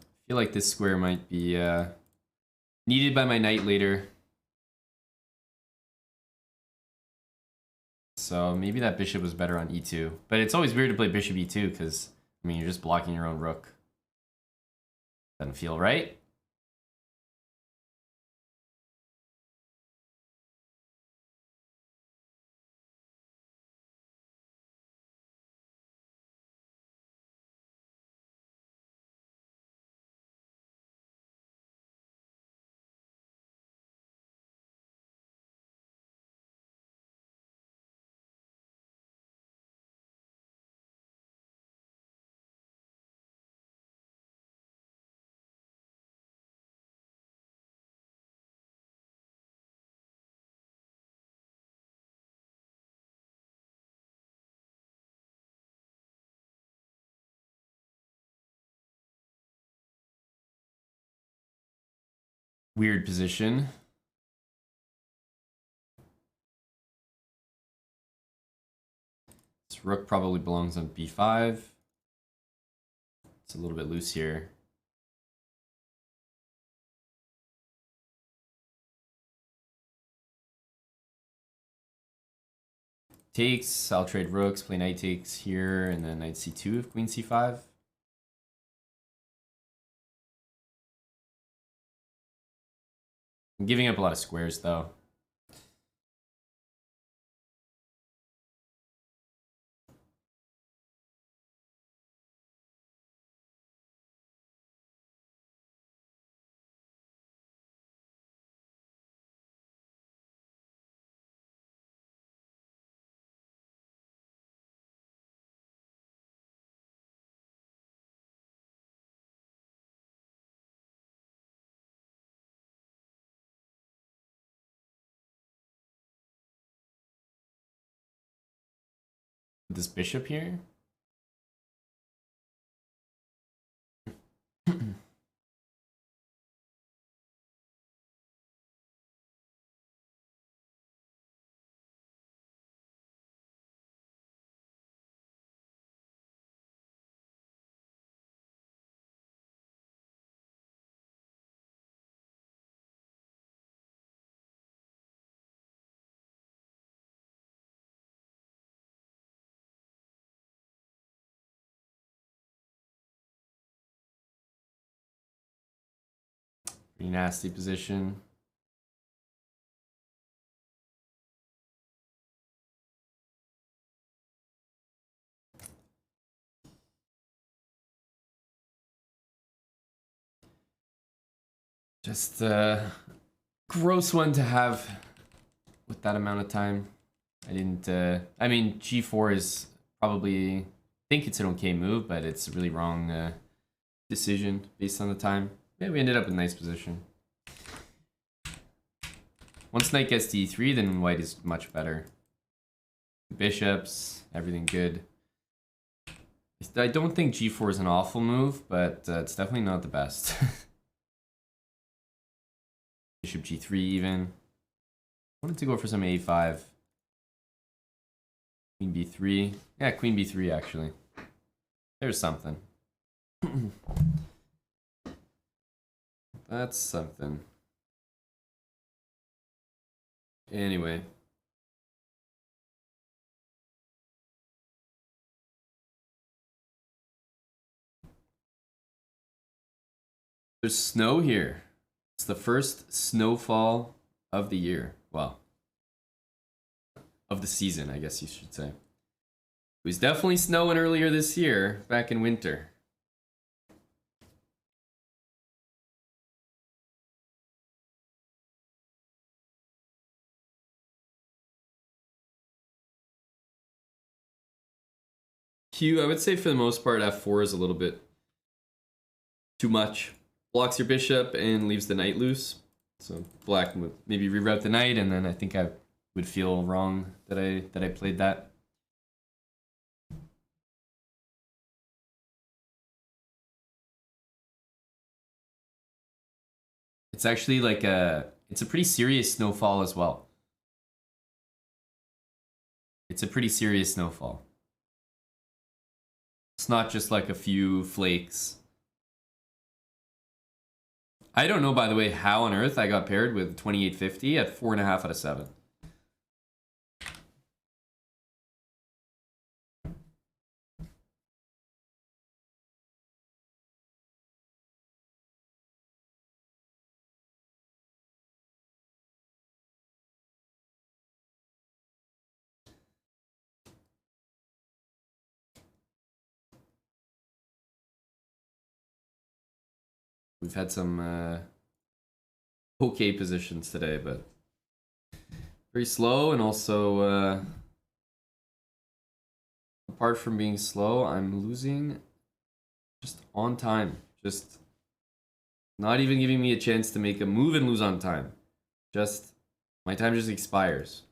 I feel like this square might be needed by my knight later. So maybe that bishop was better on e2. But it's always weird to play bishop e2 because, I mean, you're just blocking your own rook. Doesn't feel right. Weird position. This rook probably belongs on b5. It's a little bit loose here. Takes, I'll trade rooks, play knight takes here, and then knight c2 if queen c5. I'm giving up a lot of squares though. This bishop here. Pretty nasty position. Just a gross one to have with that amount of time. I didn't, mean, g4 is probably, I think it's an okay move, but it's a really wrong decision based on the time. Yeah, we ended up in a nice position. Once knight gets to e3, then white is much better. Bishops, everything good. I don't think g4 is an awful move, but it's definitely not the best. Bishop g3 even. I wanted to go for some a5. Queen b3. Yeah, queen b3 actually. There's something. That's something. Anyway. There's snow here. It's the first snowfall of the year. Well, of the season, I guess you should say. It was definitely snowing earlier this year, back in winter. Q, I would say for the most part, f4 is a little bit too much. Blocks your bishop and leaves the knight loose. So black would maybe reroute the knight, and then I think I would feel wrong that I played that. It's actually like it's a pretty serious snowfall as well. It's a pretty serious snowfall. It's not just like a few flakes. I don't know, by the way, how on earth I got paired with 2850 at 4.5 out of 7. We've had some okay positions today, but very slow, and also apart from being slow, I'm losing just on time. Just not even giving me a chance to make a move and lose on time. Just my time just expires.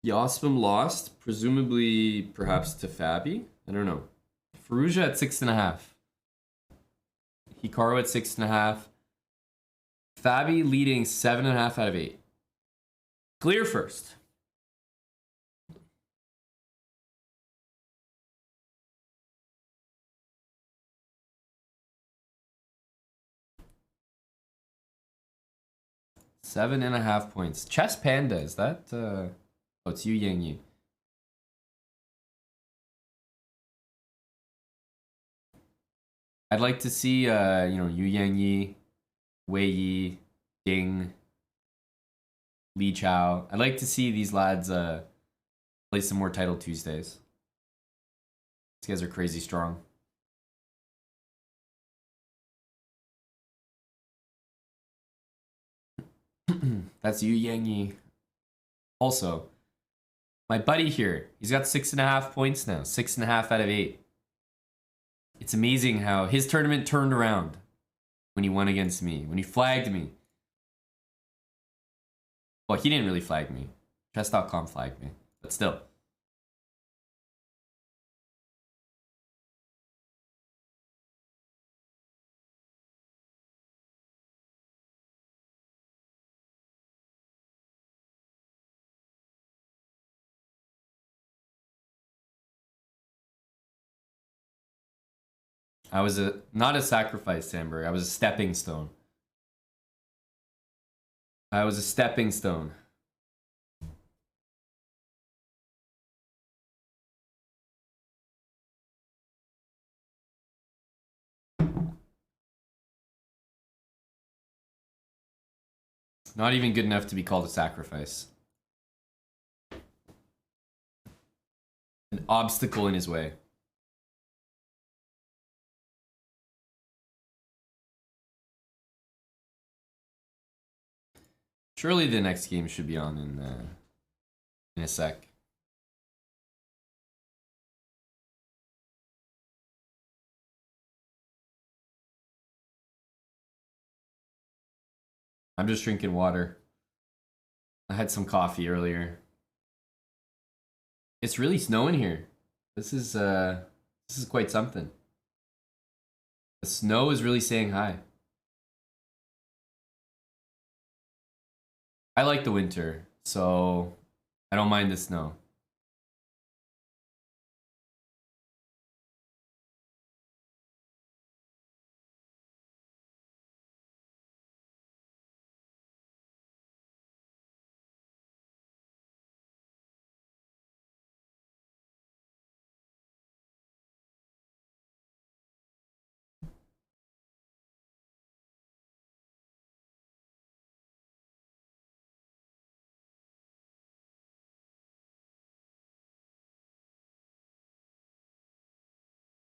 Yospim lost, presumably perhaps to Fabi. I don't know. Faruja at 6.5. Hikaru at 6.5. Fabi leading 7.5 out of 8. Clear first. Seven and a half points. Chess Panda, is that oh, it's Yu Yang Yi. I'd like to see Yu Yang Yi, Wei Yi, Ding, Li Chao. I'd like to see these lads play some more Title Tuesdays. These guys are crazy strong. That's Yu Yang Yi. Also, my buddy here, he's got 6.5 points now. 6.5 out of 8. It's amazing how his tournament turned around when he won against me, when he flagged me. Well, he didn't really flag me. Chess.com flagged me, but still. I was not a sacrifice, Sandberg. I was a stepping stone. I was a stepping stone. Not even good enough to be called a sacrifice. An obstacle in his way. Surely the next game should be on in a sec. I'm just drinking water. I had some coffee earlier. It's really snowing here. This is quite something. The snow is really saying hi. I like the winter, so I don't mind the snow.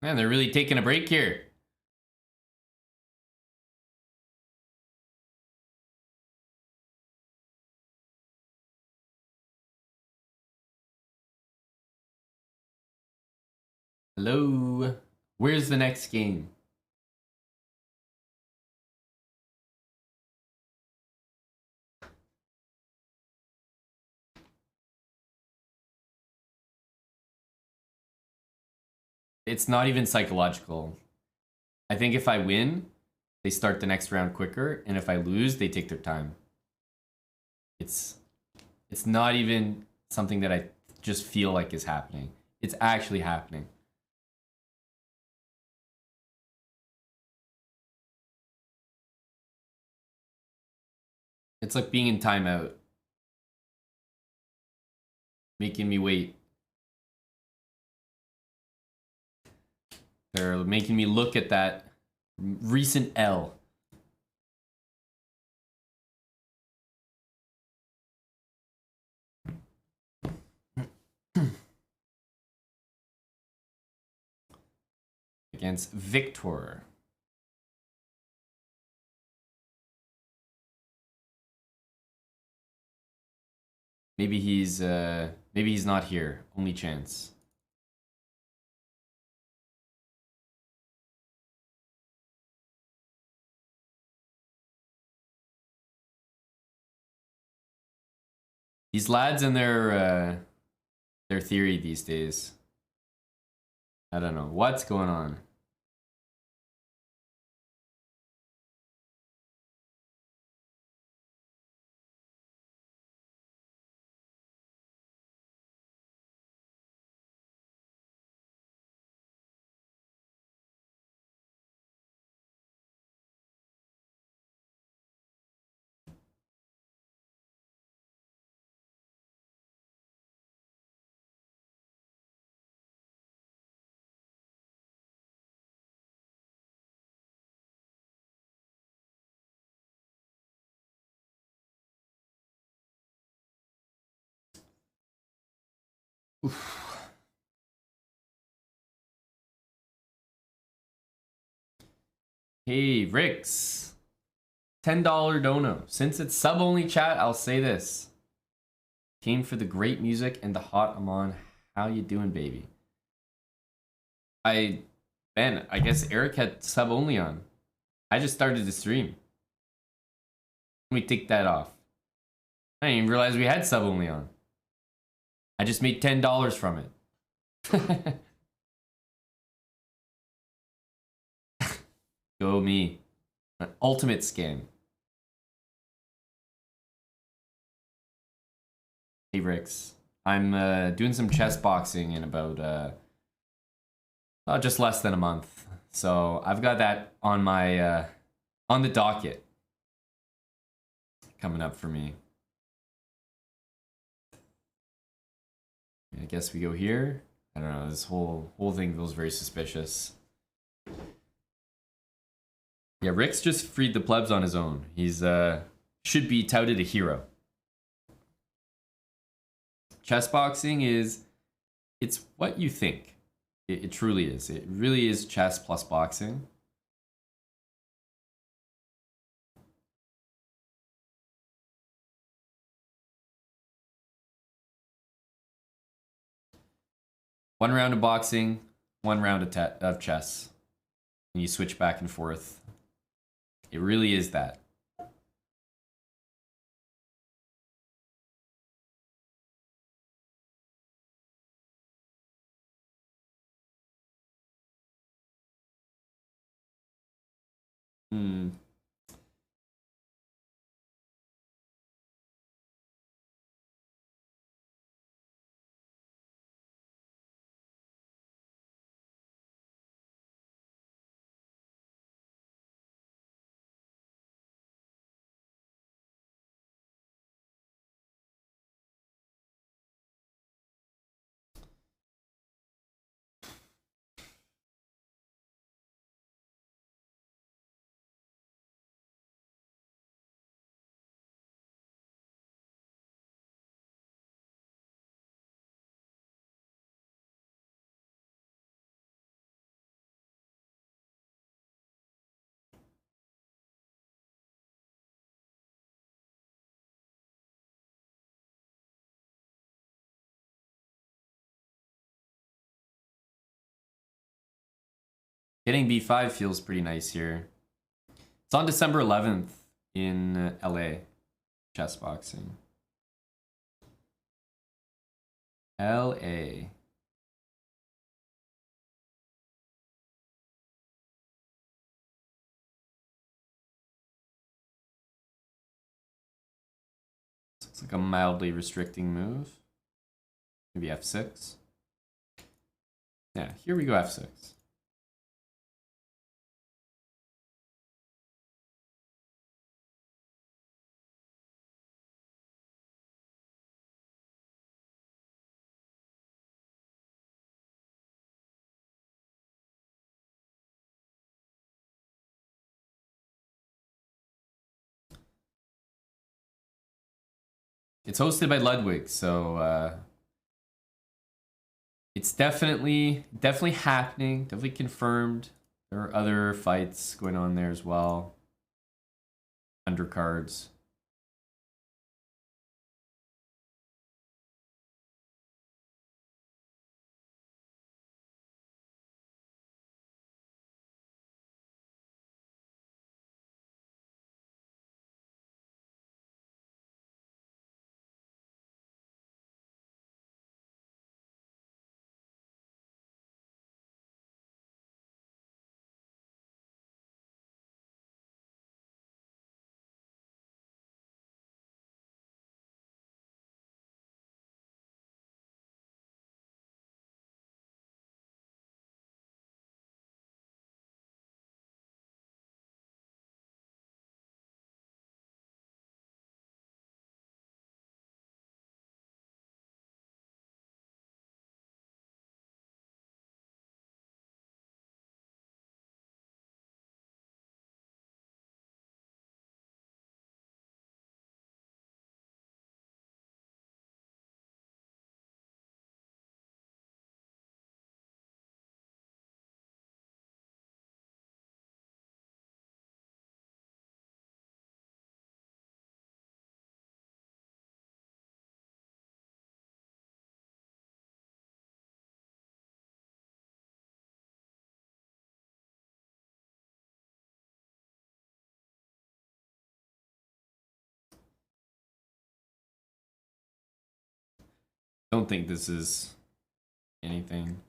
Man, they're really taking a break here. Hello. Where's the next game? It's not even psychological. I think if I win, they start the next round quicker, and if I lose, they take their time. It's not even something that I just feel like is happening. It's actually happening. It's like being in timeout. Making me wait. They're making me look at that recent L. Against Victor. Maybe he's not here. Only chance. These lads and their theory these days. I don't know what's going on. Oof. Hey, Rix. $10 dono. Since it's sub-only chat, I'll say this. Came for the great music and the hot Aman. How you doing, baby? Man, I guess Eric had sub-only on. I just started the stream. Let me take that off. I didn't even realize we had sub-only on. I just made $10 from it. Go me. An ultimate scam. Hey Rix. I'm doing some chess boxing in about just less than a month. So I've got that on my on the docket coming up for me. I guess we go here. I don't know, this whole thing feels very suspicious. Yeah, Rick's just freed the plebs on his own. He's should be touted a hero. Chess boxing it's what you think. It truly is. It really is chess plus boxing. One round of boxing, one round of chess. And you switch back and forth. It really is that. Hmm. Getting B5 feels pretty nice here. It's on December 11th in LA. Chess boxing. LA. It's like a mildly restricting move. Maybe F6. Yeah, here we go F6. It's hosted by Ludwig, so it's definitely happening, definitely confirmed. There are other fights going on there as well. Undercards. Don't think this is anything.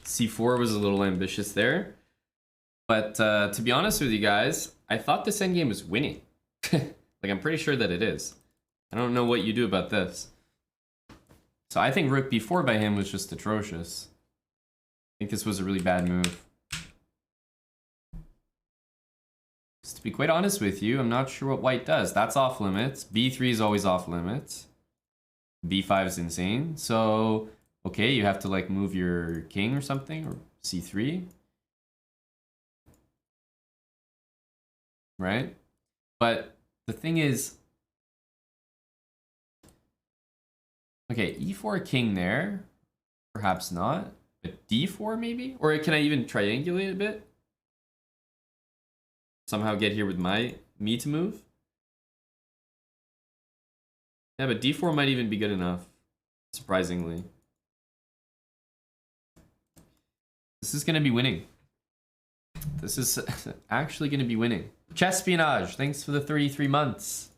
C4 was a little ambitious there. But to be honest with you guys, I thought this endgame was winning. Like, I'm pretty sure that it is. I don't know what you do about this. So I think rook b4 by him was just atrocious. I think this was a really bad move. Just to be quite honest with you, I'm not sure what white does. That's off limits. b3 is always off limits. b5 is insane. So, okay, you have to like move your king or something, or c3. Right? But the thing is, okay, e4 king there, perhaps not, but d4 maybe? Or can I even triangulate a bit? Somehow get here with me to move? Yeah, but d4 might even be good enough, surprisingly. This is gonna be winning. This is actually gonna be winning. Chesspionage, thanks for the 33 months.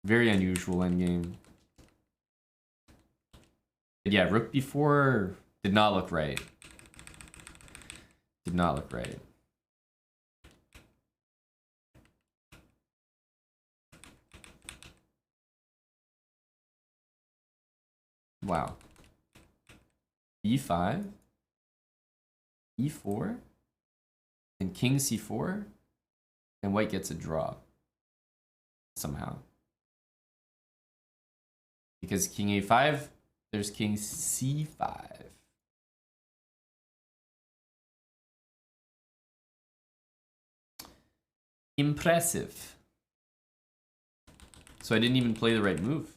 Very unusual endgame. But yeah, rook b4 did not look right. Did not look right. Wow. b5, e4, and king c4, and white gets a draw. Somehow. Because king a5, there's king c5. Impressive. So I didn't even play the right move.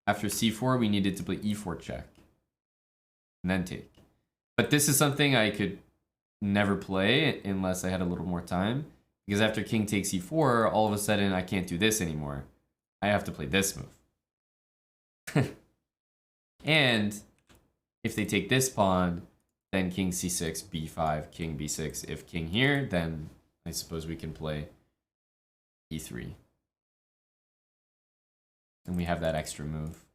After c4, we needed to play e4 check. And then take. But this is something I could never play unless I had a little more time. Because after king takes e4, all of a sudden I can't do this anymore. I have to play this move. And if they take this pawn, then king c6, b5, king b6. If king here, then I suppose we can play e3. And we have that extra move.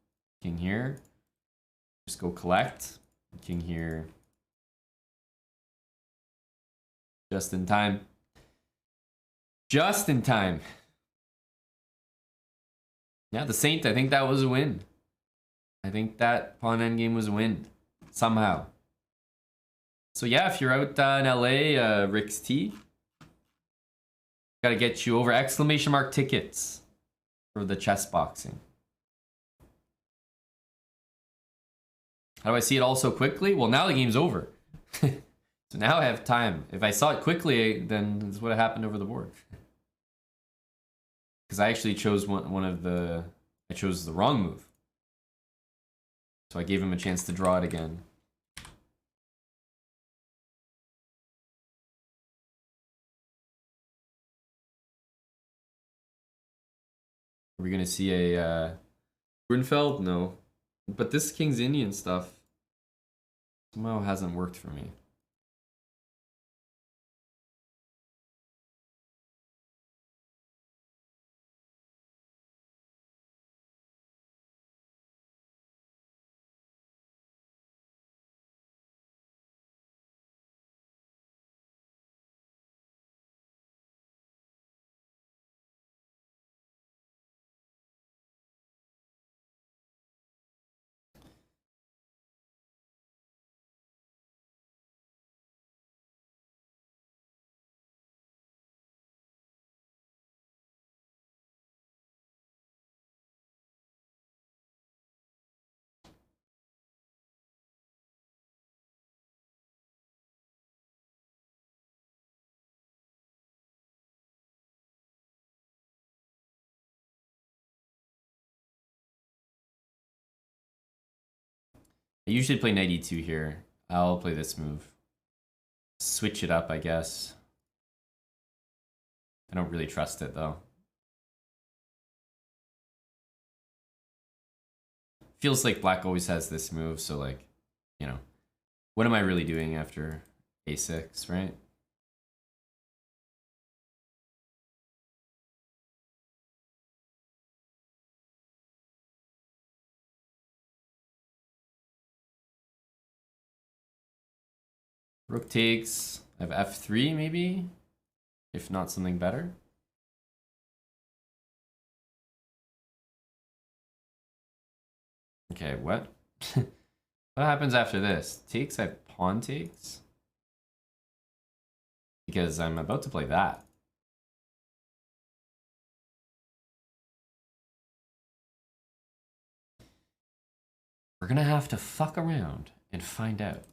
King here, just go collect. King here, just in time. Just in time. Yeah, the Saint, I think that was a win. I think that pawn endgame was a win. Somehow. So yeah, if you're out in LA, Rick's T, gotta get you over exclamation mark tickets for the chess boxing. How do I see it all so quickly? Well, now the game's over. So now I have time. If I saw it quickly, then this would have happened over the board. Because I actually chose I chose the wrong move. So I gave him a chance to draw it again. Are we gonna see a Grunfeld? No. But this King's Indian stuff somehow hasn't worked for me. I usually play knight e2 here. I'll play this move. Switch it up, I guess. I don't really trust it, though. Feels like black always has this move, so like, you know, what am I really doing after a6, right? Rook takes. I have f3 maybe, if not something better. Okay, what? What happens after this? Takes, I have pawn takes? Because I'm about to play that. We're gonna have to fuck around and find out.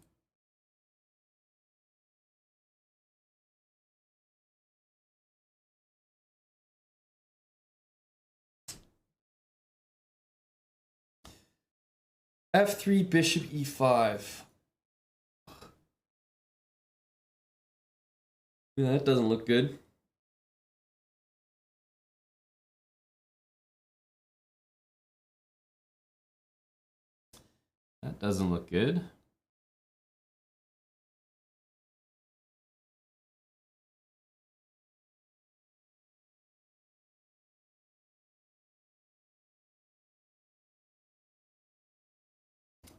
f3, bishop e5. Yeah, that doesn't look good. That doesn't look good.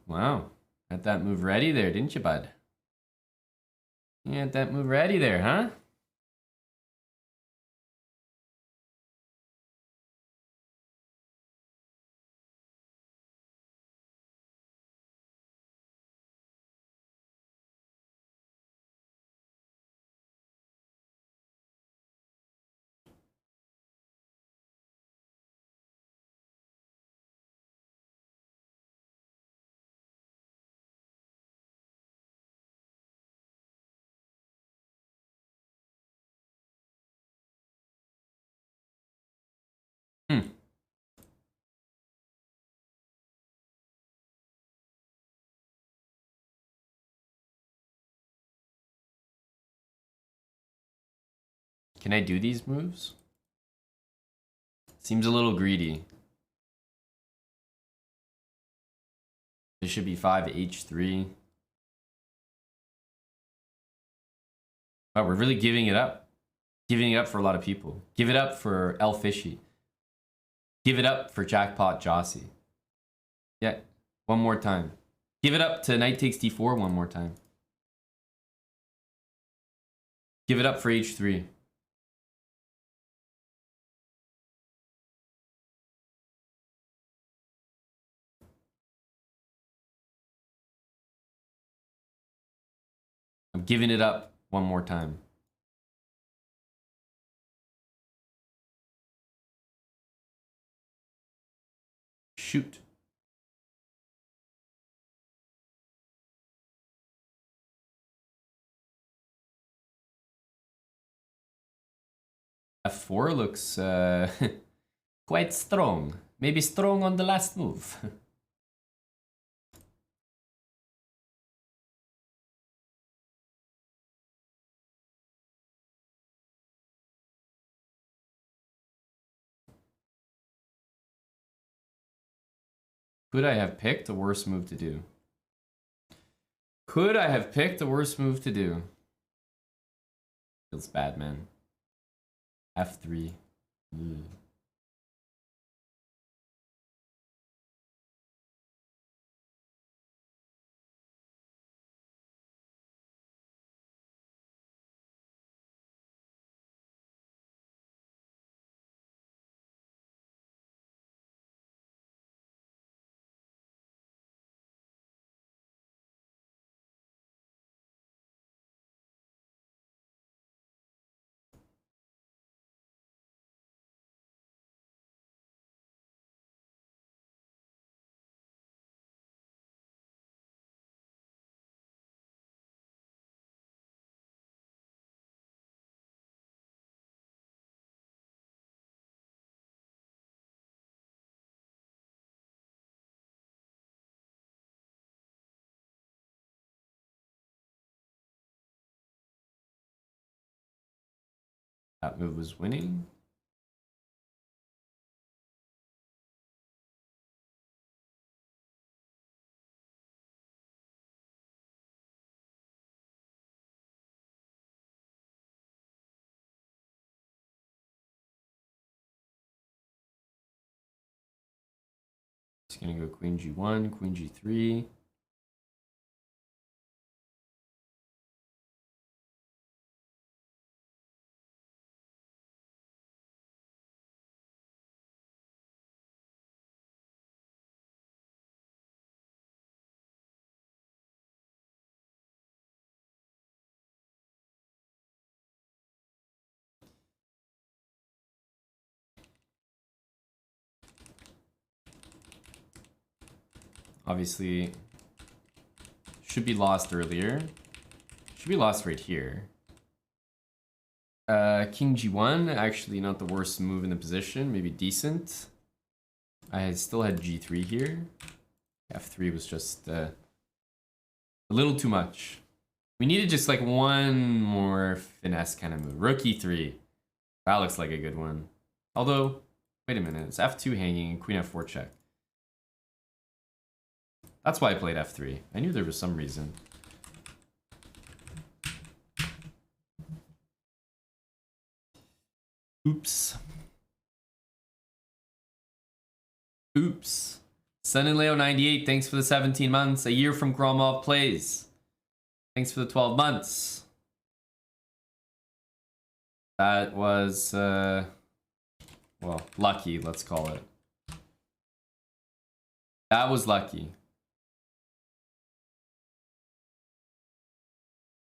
Wow. Had that move ready there, didn't you, bud? You had that move ready there, huh? Hmm. Can I do these moves? Seems a little greedy. Bishop e5, h3. Wow, we're really giving it up. Giving it up for a lot of people. Give it up for El Fishy. Give it up for Jackpot Jossie. Yeah, one more time. Give it up to knight takes d4 one more time. Give it up for h3. I'm giving it up one more time. Shoot. f4 looks quite strong. Maybe strong on the last move. Could I have picked a worse move to do? Could I have picked a worse move to do? Feels bad, man. f3. Ugh. That move was winning. It's gonna go queen g1, queen g3. Obviously, should be lost earlier. Should be lost right here. King g1, actually not the worst move in the position, maybe decent. I still had g3 here. f3 was just a little too much. We needed just like one more finesse kind of move. Rook e3. That looks like a good one. Although, wait a minute, it's f2 hanging and queen f4 check. That's why I played f3. I knew there was some reason. Oops. Oops. Sun and Leo 98, thanks for the 17 months. A year from Gromov plays. Thanks for the 12 months. That was, well, lucky, let's call it. That was lucky.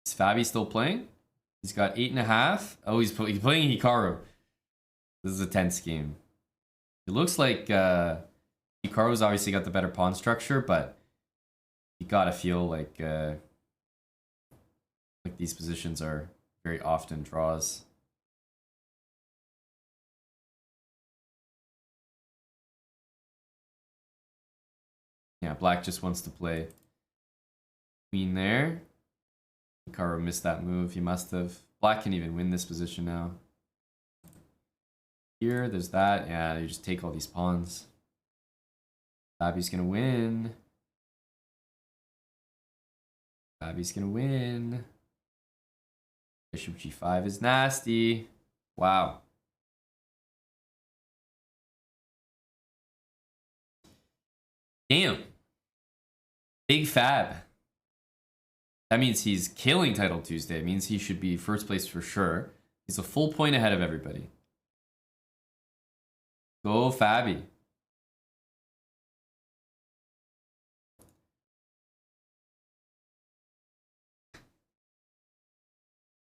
Is Fabi still playing? He's got 8.5. Oh, he's playing Hikaru. This is a tense game. It looks like Hikaru's obviously got the better pawn structure, but you gotta feel like these positions are very often draws. Yeah, black just wants to play queen there. Hikaru missed that move. He must have. Black can even win this position now. Here, there's that. Yeah, you just take all these pawns. Fabi's gonna win. Fabi's gonna win. Bishop g5 is nasty. Wow. Damn. Big Fab. That means he's killing Title Tuesday. It means he should be first place for sure. He's a full point ahead of everybody. Go Fabi.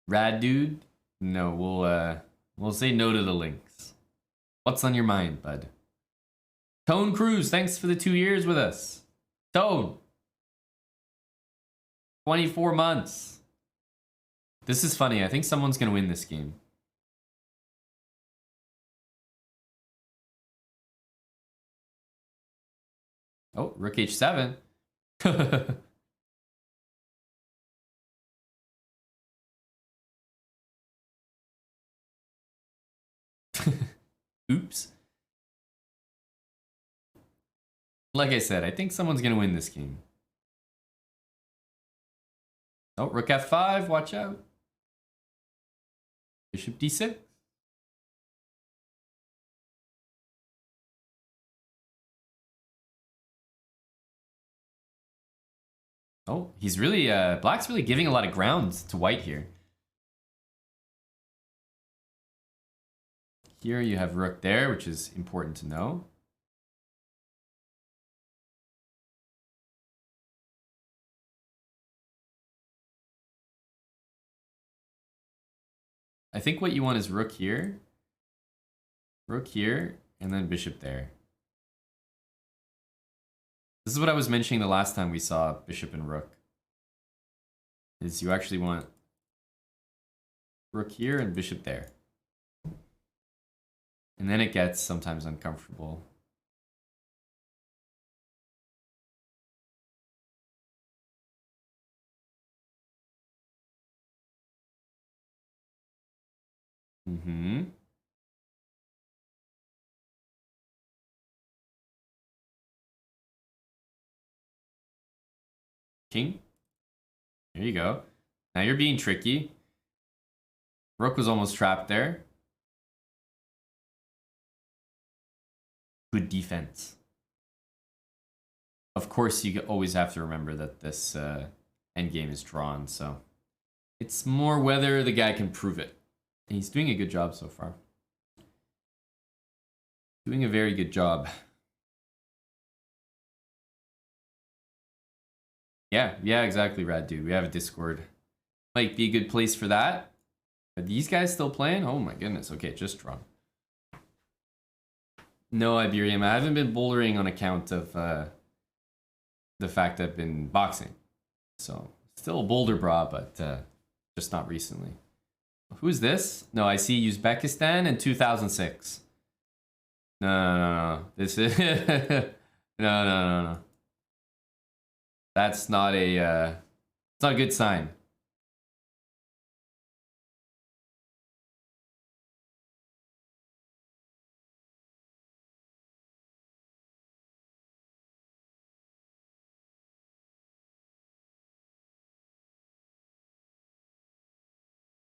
Rad dude? No, we'll say no to the links. What's on your mind, bud? Tone Cruz, thanks for the 2 years with us. Tone. 24 months. This is funny. I think someone's gonna win this game. Oh, Rook H7. Oops. Like I said, I think someone's gonna win this game. Oh, Rook F5, watch out. Bishop D6. Oh, he's really, black's really giving a lot of ground to white here. Here you have rook there, which is important to know. I think what you want is rook here, and then bishop there. This is what I was mentioning the last time we saw bishop and rook. Is you actually want rook here and bishop there. And then it gets sometimes uncomfortable. Mm-hmm. King. There you go. Now you're being tricky. Rook was almost trapped there. Good defense. Of course, you always have to remember that this endgame is drawn, so it's more whether the guy can prove it. And he's doing a good job so far. Doing a very good job. Yeah, exactly, Rad Dude. We have a Discord. Might be a good place for that. Are these guys still playing? Oh my goodness. Okay, just drawn. No, Iberium. I haven't been bouldering on account of the fact I've been boxing. So, still a boulder bra, but just not recently. Who's this? No, I see Uzbekistan in 2006. No. This is... no. That's not a... it's not a good sign.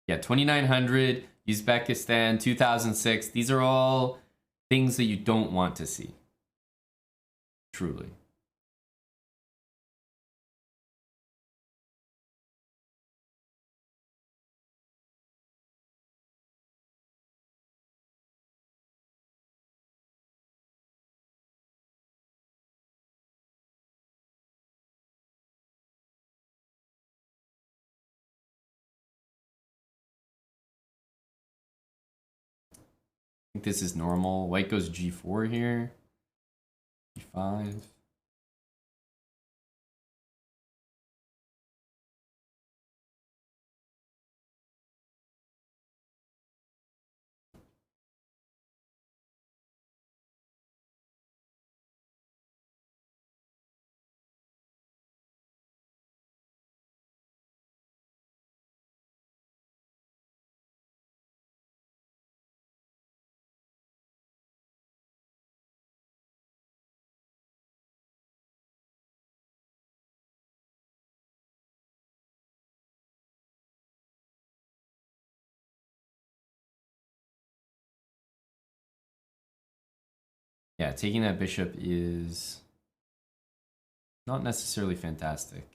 Yeah, 2900, Uzbekistan, 2006. These are all things that you don't want to see. Truly. I think this is normal. White goes G4 here. G5. Yeah, taking that bishop is not necessarily fantastic.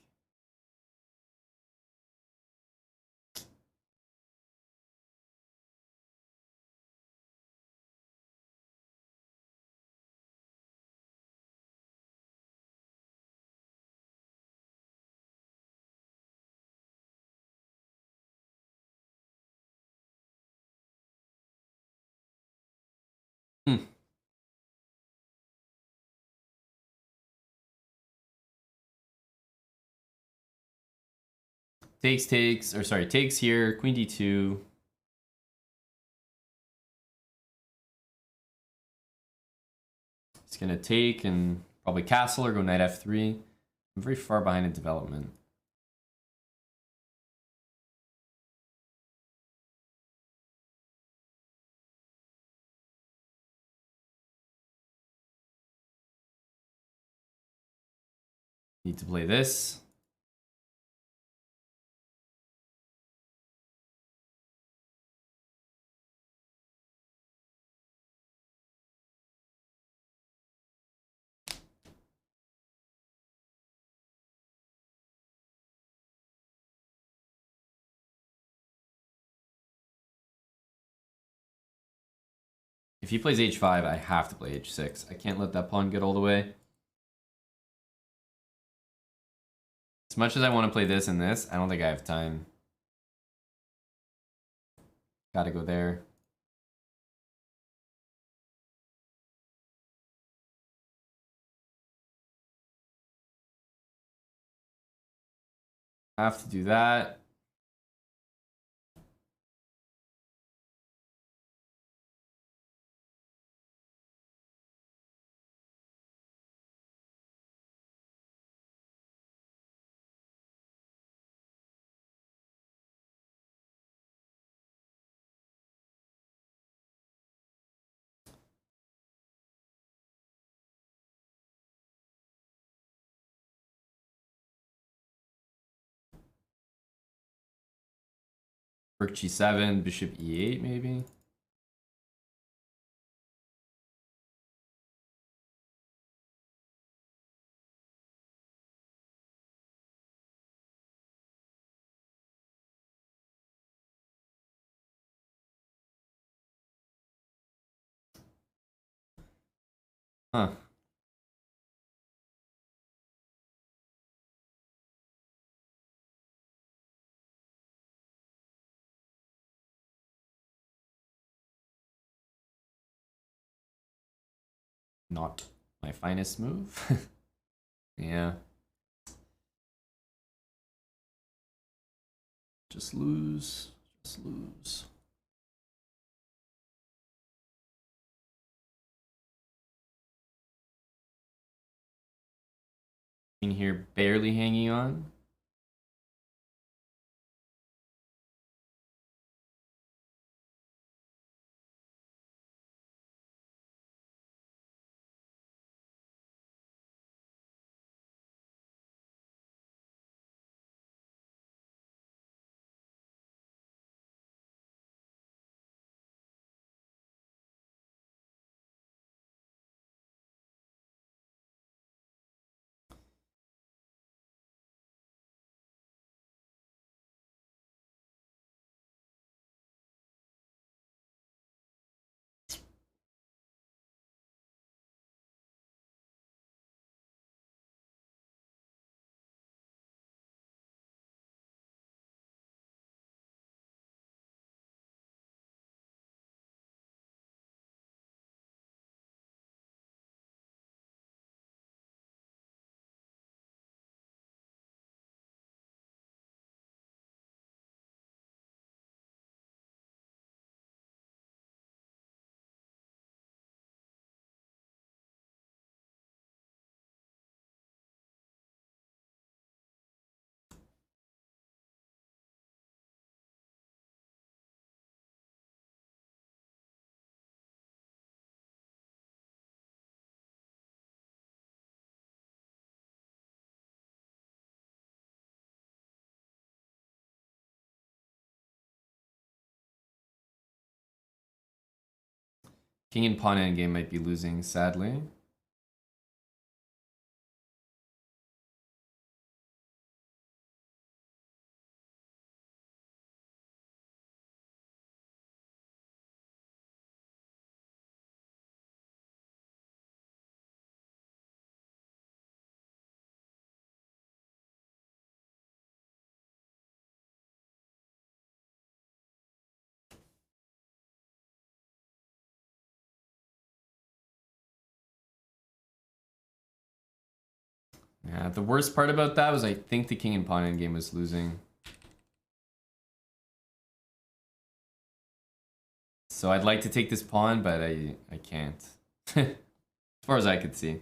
Hmm. Takes here, queen d2. It's gonna take and probably castle or go knight f3. I'm very far behind in development. Need to play this. If he plays h5, I have to play h6. I can't let that pawn get all the way. As much as I want to play this and this, I don't think I have time. Gotta go there. Have to do that. Rook g7, bishop e8 maybe. Huh. Not my finest move. Yeah. Just lose. Just lose. In here, barely hanging on. King and pawn endgame might be losing, sadly. Yeah, the worst part about that was I think the king and pawn endgame was losing. So I'd like to take this pawn, but I can't. As far as I could see.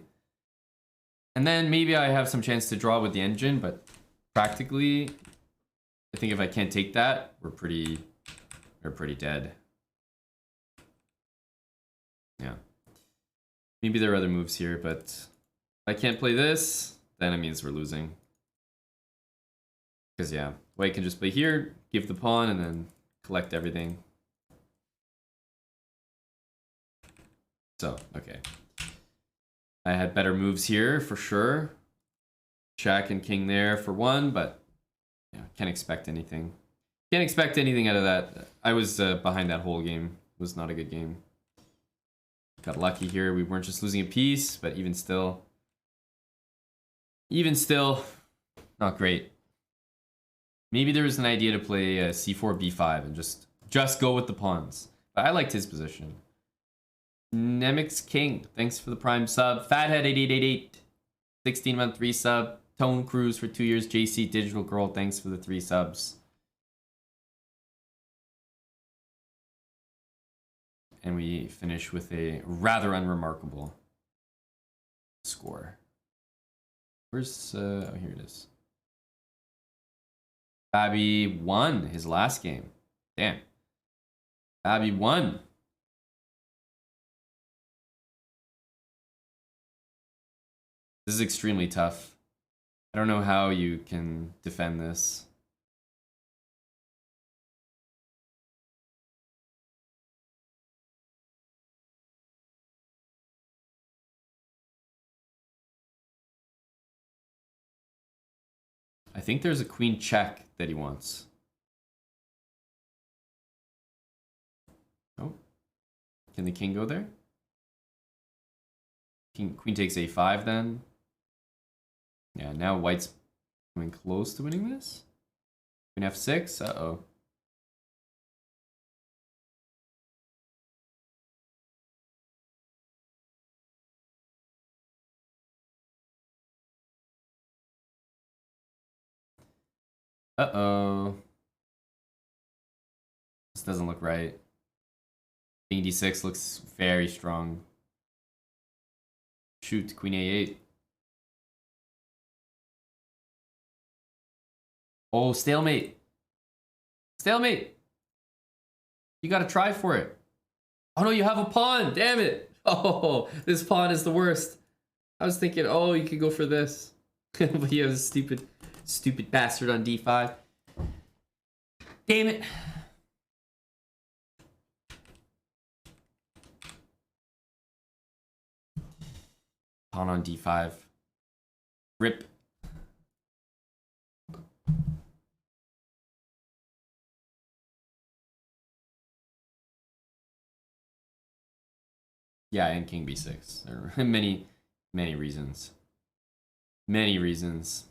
And then maybe I have some chance to draw with the engine, but practically, I think if I can't take that, we're pretty dead. Yeah. Maybe there are other moves here, but if I can't play this, then it means we're losing. Because yeah, white can just play here, give the pawn, and then collect everything. So, okay. I had better moves here for sure. Jack and king there for one, but yeah, can't expect anything. Can't expect anything out of that. I was behind that whole game. It was not a good game. Got lucky here. We weren't just losing a piece, but even still, not great. Maybe there was an idea to play c4, b5 and just go with the pawns. But I liked his position. Nemix King, thanks for the prime sub. Fathead8888, 16-month resub. Tone Cruise for 2 years. JC Digital Girl, thanks for the 3 subs. And we finish with a rather unremarkable score. Where's, oh, here it is. Babby won his last game. Damn. Babby won. This is extremely tough. I don't know how you can defend this. think there's a queen check that he wants. Oh. Can the king go there? Queen takes a5 then. Yeah, now white's coming close to winning this. Queen f6. Uh-oh. Uh-oh. This doesn't look right. King d6 looks very strong. Shoot, queen a8. Oh, stalemate. Stalemate. You gotta try for it. Oh no, you have a pawn. Damn it. Oh, this pawn is the worst. I was thinking, oh, you could go for this. But you have a stupid bastard on d5. Damn it. Pawn on d5. Rip. Yeah, and king b6. There are many reasons. Many reasons.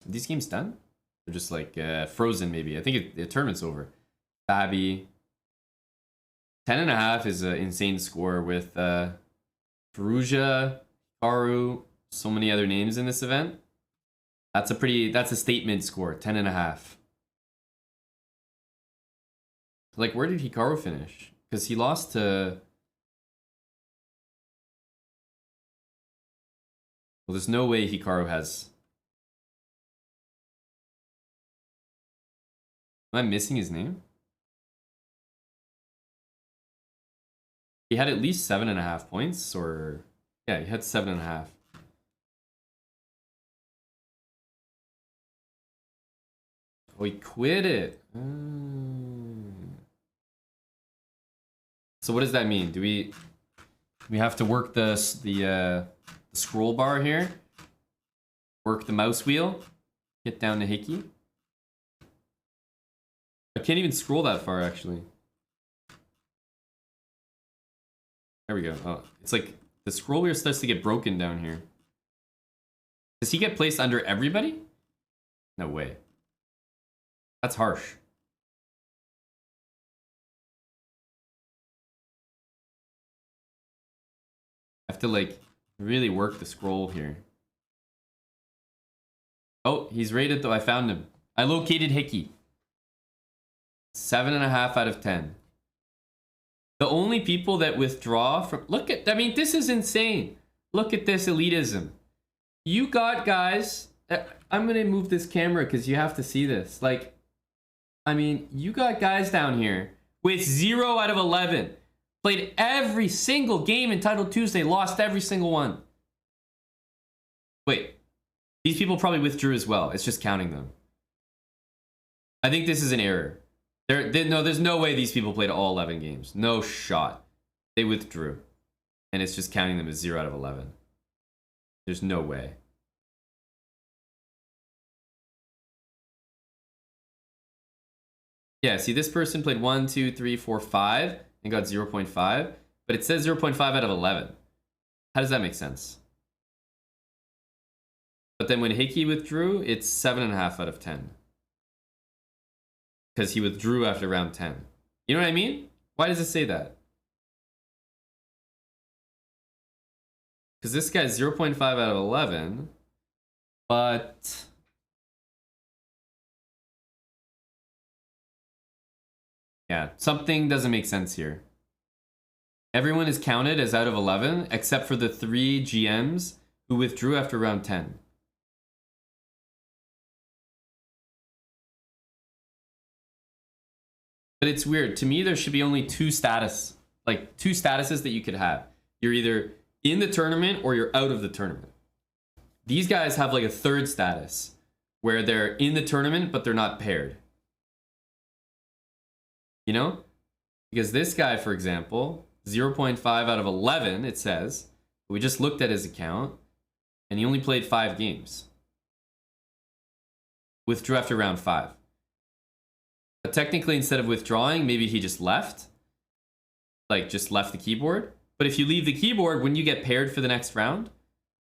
Are these games done? They're just like frozen maybe. I think the tournament's over. Babby. 10.5 is an insane score with Perugia, Hikaru, so many other names in this event. That's a statement score, 10.5. Like, where did Hikaru finish? Because he lost to... Well, there's no way Hikaru has... Am I missing his name? He had at least 7.5 points, or... Yeah, he had 7.5. Oh, he quit it. So what does that mean? Do we have to work the scroll bar here? Work the mouse wheel? Get down to Hickey? I can't even scroll that far, actually. There we go. Oh, it's like the scroll wheel starts to get broken down here. Does he get placed under everybody? No way. That's harsh. I have to like really work the scroll here. Oh, he's rated though. I found him. I located Hickey. 7.5 out of 10. The only people that withdraw from... Look at... I mean, this is insane. Look at this elitism. You got guys... I'm going to move this camera because you have to see this. Like, I mean, you got guys down here with 0 out of 11. Played every single game in Title Tuesday. Lost every single one. Wait. These people probably withdrew as well. It's just counting them. I think this is an error. No, there's no way these people played all 11 games. No shot. They withdrew. And it's just counting them as 0 out of 11. There's no way. Yeah, see, this person played 1, 2, 3, 4, 5 and got 0.5. But it says 0.5 out of 11. How does that make sense? But then when Hickey withdrew, it's 7.5 out of 10. Because he withdrew after round 10. You know what I mean? Why does it say that? Because this guy's 0.5 out of 11. But... yeah, something doesn't make sense here. Everyone is counted as out of 11, except for the 3 GMs who withdrew after round 10. But it's weird. To me, there should be only two statuses that you could have. You're either in the tournament or you're out of the tournament. These guys have like a third status where they're in the tournament, but they're not paired. You know? Because this guy, for example, 0.5 out of 11, it says. We just looked at his account. And he only played 5 games. Withdrew after round 5. But technically, instead of withdrawing, maybe he just left. Like, just left the keyboard. But if you leave the keyboard, wouldn't you get paired for the next round?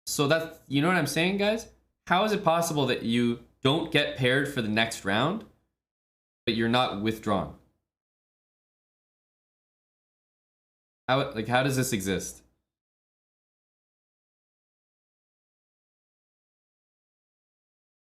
So that's, you know what I'm saying, guys? How is it possible that you don't get paired for the next round, but you're not withdrawn? How does this exist?